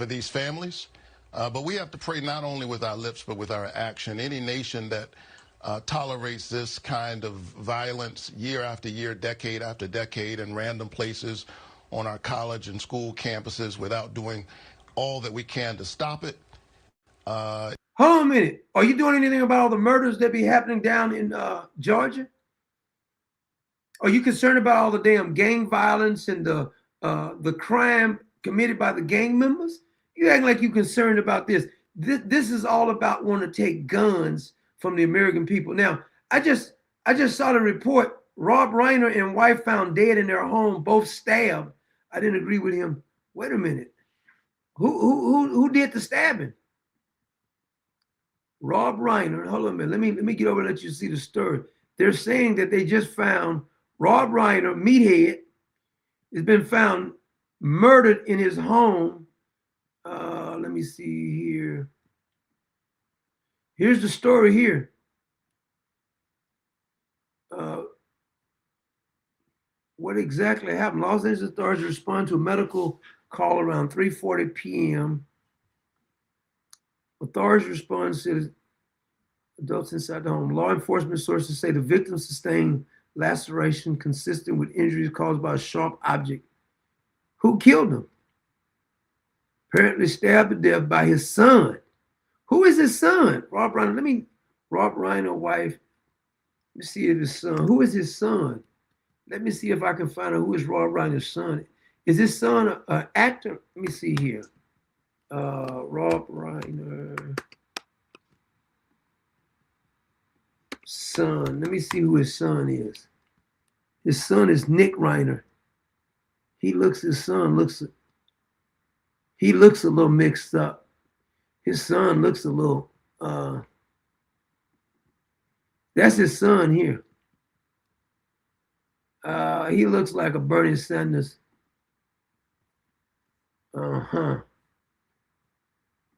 S7: these families, but we have to pray not only with our lips but with our action. Any nation that tolerates this kind of violence year after year, decade after decade, in random places on our college and school campuses without doing all that we can to stop it.
S2: Hold on a minute. Are you doing anything about all the murders that be happening down in Georgia? Are you concerned about all the damn gang violence and the crime committed by the gang members? You acting like you're concerned about this. This is all about wanting to take guns from the American people. Now, I just saw the report. Rob Reiner and wife found dead in their home, both stabbed. I didn't agree with him. Wait a minute. Who did the stabbing? Rob Reiner. Hold on a minute. Let me get over and let you see the story. They're saying that they just found Rob Reiner, meathead, has been found murdered in his home. Let me see here. Here's the story here. What exactly happened? Los Angeles authorities respond to a medical call around 3:40 p.m. Authorities respond to adults inside the home. Law enforcement sources say the victim sustained laceration consistent with injuries caused by a sharp object. Who killed him? Apparently stabbed to death by his son. Who is his son? Rob Reiner. Rob Reiner, wife. Let me see if his son. Who is his son? Let me see if I can find out who is Rob Reiner's son. Is his son an actor? Let me see here. Rob Reiner. Son. Let me see who his son is. His son is Nick Reiner. His son looks a little mixed up. His son looks a little, that's his son here. He looks like a Bernie Sanders.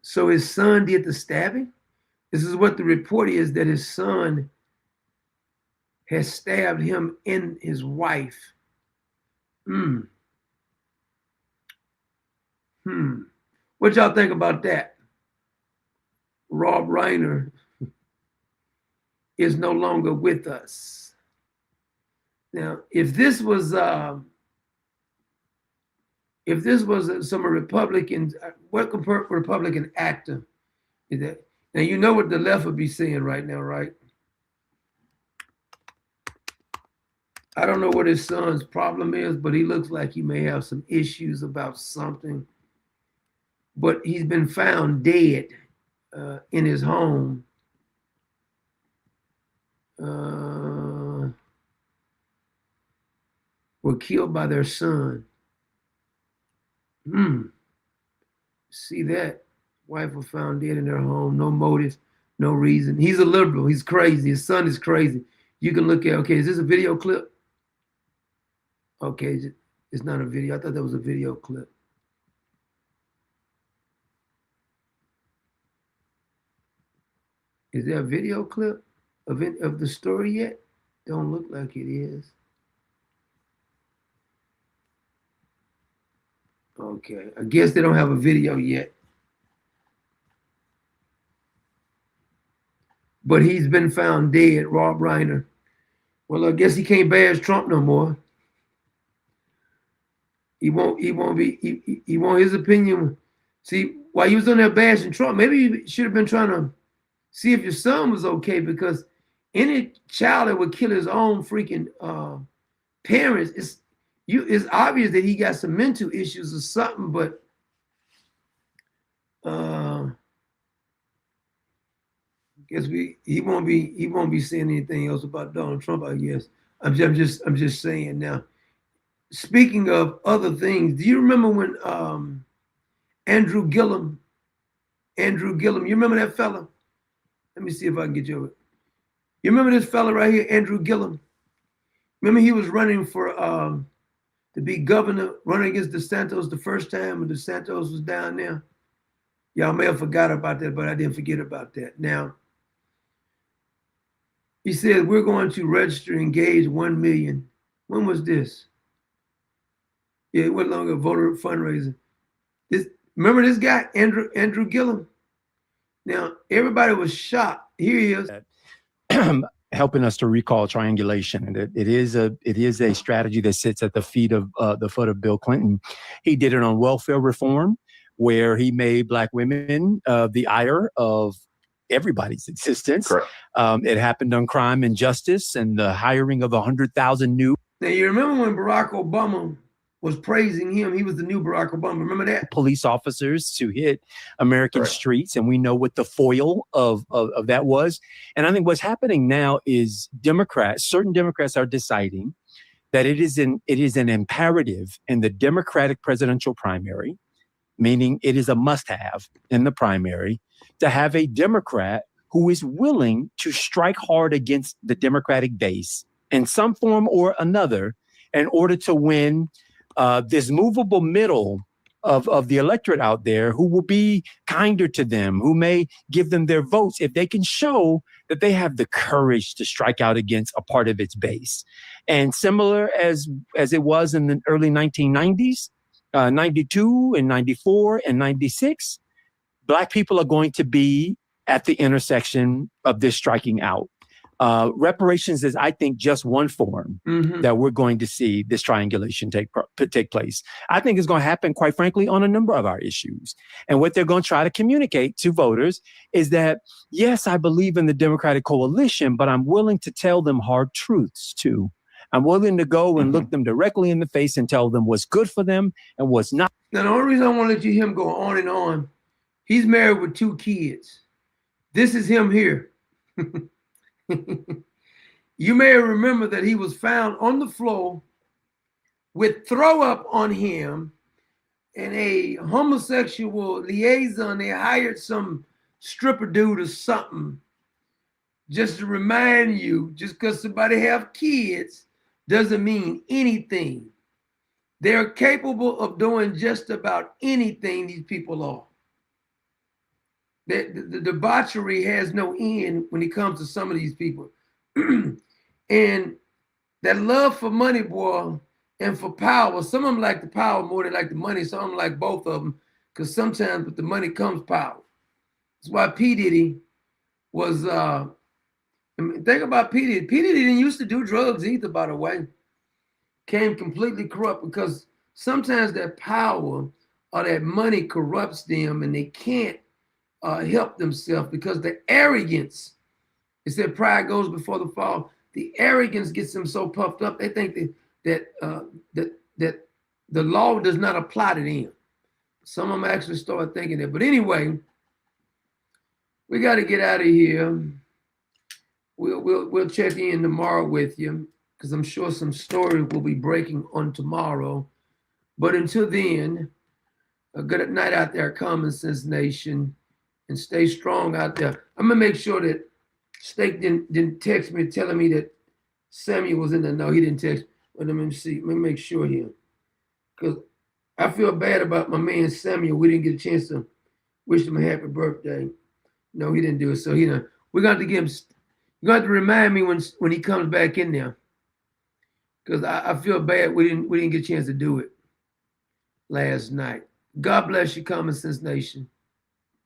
S2: So his son did the stabbing? This is what the report is, that his son has stabbed him and his wife. What y'all think about that? Rob Reiner is no longer with us. Now, if this was some Republican, what Republican actor is that? Now you know what the left would be saying right now, right? I don't know what his son's problem is, but he looks like he may have some issues about something. But he's been found dead in his home. Were killed by their son. See that? Wife was found dead in their home. No motive, no reason. He's a liberal. He's crazy. His son is crazy. You can look at, okay, is this a video clip? Okay, it's not a video. I thought that was a video clip. Is there a video clip of the story yet? Don't look like it is. Okay, I guess they don't have a video yet. But he's been found dead, Rob Reiner. Well, I guess he can't bash Trump no more. He won't his opinion. See, while he was on there bashing Trump, maybe he should have been trying to see if your son was okay, because any child that would kill his own freaking parents, it's obvious that he got some mental issues or something, but I guess he won't be saying anything else about Donald Trump, I guess. I'm just saying now. Speaking of other things, do you remember when Andrew Gillum, you remember that fella? Let me see if I can get you. You remember this fella right here, Andrew Gillum? Remember he was running for to be governor, running against DeSantis the first time when DeSantis was down there. Y'all may have forgot about that, but I didn't forget about that. Now, he said, we're going to register and engage 1 million. When was this? Yeah, it went longer, voter fundraising. Remember this guy, Andrew Gillum? Now, everybody was shocked. Here he is.
S8: helping us to recall triangulation. And it is a strategy that sits at the foot of Bill Clinton. He did it on welfare reform, where he made Black women the ire of everybody's existence. It happened on crime and justice and the hiring of 100,000 new.
S2: Now, you remember when Barack Obama was praising him? He was the new Barack Obama. Remember that?
S8: Police officers to hit American streets. And we know what the foil of that was. And I think what's happening now is certain Democrats are deciding that it is an imperative in the Democratic presidential primary, meaning it is a must-have in the primary, to have a Democrat who is willing to strike hard against the Democratic base in some form or another in order to win this movable middle of the electorate out there, who will be kinder to them, who may give them their votes if they can show that they have the courage to strike out against a part of its base. And similar as it was in the early 1990s, 92 and 94 and 96, Black people are going to be at the intersection of this striking out. Reparations is, I think, just one form that we're going to see this triangulation take place. I think it's going to happen, quite frankly, on a number of our issues. And what they're going to try to communicate to voters is that, yes, I believe in the Democratic coalition, but I'm willing to tell them hard truths too. I'm willing to go and look them directly in the face and tell them what's good for them and what's not.
S2: Now, the only reason I want to let you hear him go on and on, he's married with 2 kids. This is him here. You may remember that he was found on the floor with throw up on him, and a homosexual liaison, they hired some stripper dude or something, just to remind you, just because somebody have kids doesn't mean anything. They're capable of doing just about anything, these people are. The debauchery has no end when it comes to some of these people. And that love for money, boy, and for power, some of them like the power more than like the money. Some of them like both of them, because sometimes with the money comes power. That's why P. Diddy was, think about P. Diddy. P. Diddy didn't used to do drugs either, by the way. Came completely corrupt because sometimes that power or that money corrupts them and they can't help themselves because the arrogance, it said pride goes before the fall. The arrogance gets them so puffed up, they think that the law does not apply to them. Some of them actually start thinking that. But anyway, we got to get out of here. We'll check in tomorrow with you, because I'm sure some stories will be breaking on tomorrow. But until then, a good night out there, Common Sense Nation, and stay strong out there. I'm gonna make sure that Steak didn't text me telling me that Samuel was in there. No, he didn't text. But let me see. Let me make sure here, because I feel bad about my man Samuel. We didn't get a chance to wish him a happy birthday. No, he didn't do it. So we're going to give him. You're going to have to remind me when he comes back in there, because I feel bad we didn't get a chance to do it last night. God bless you, Common Sense Nation.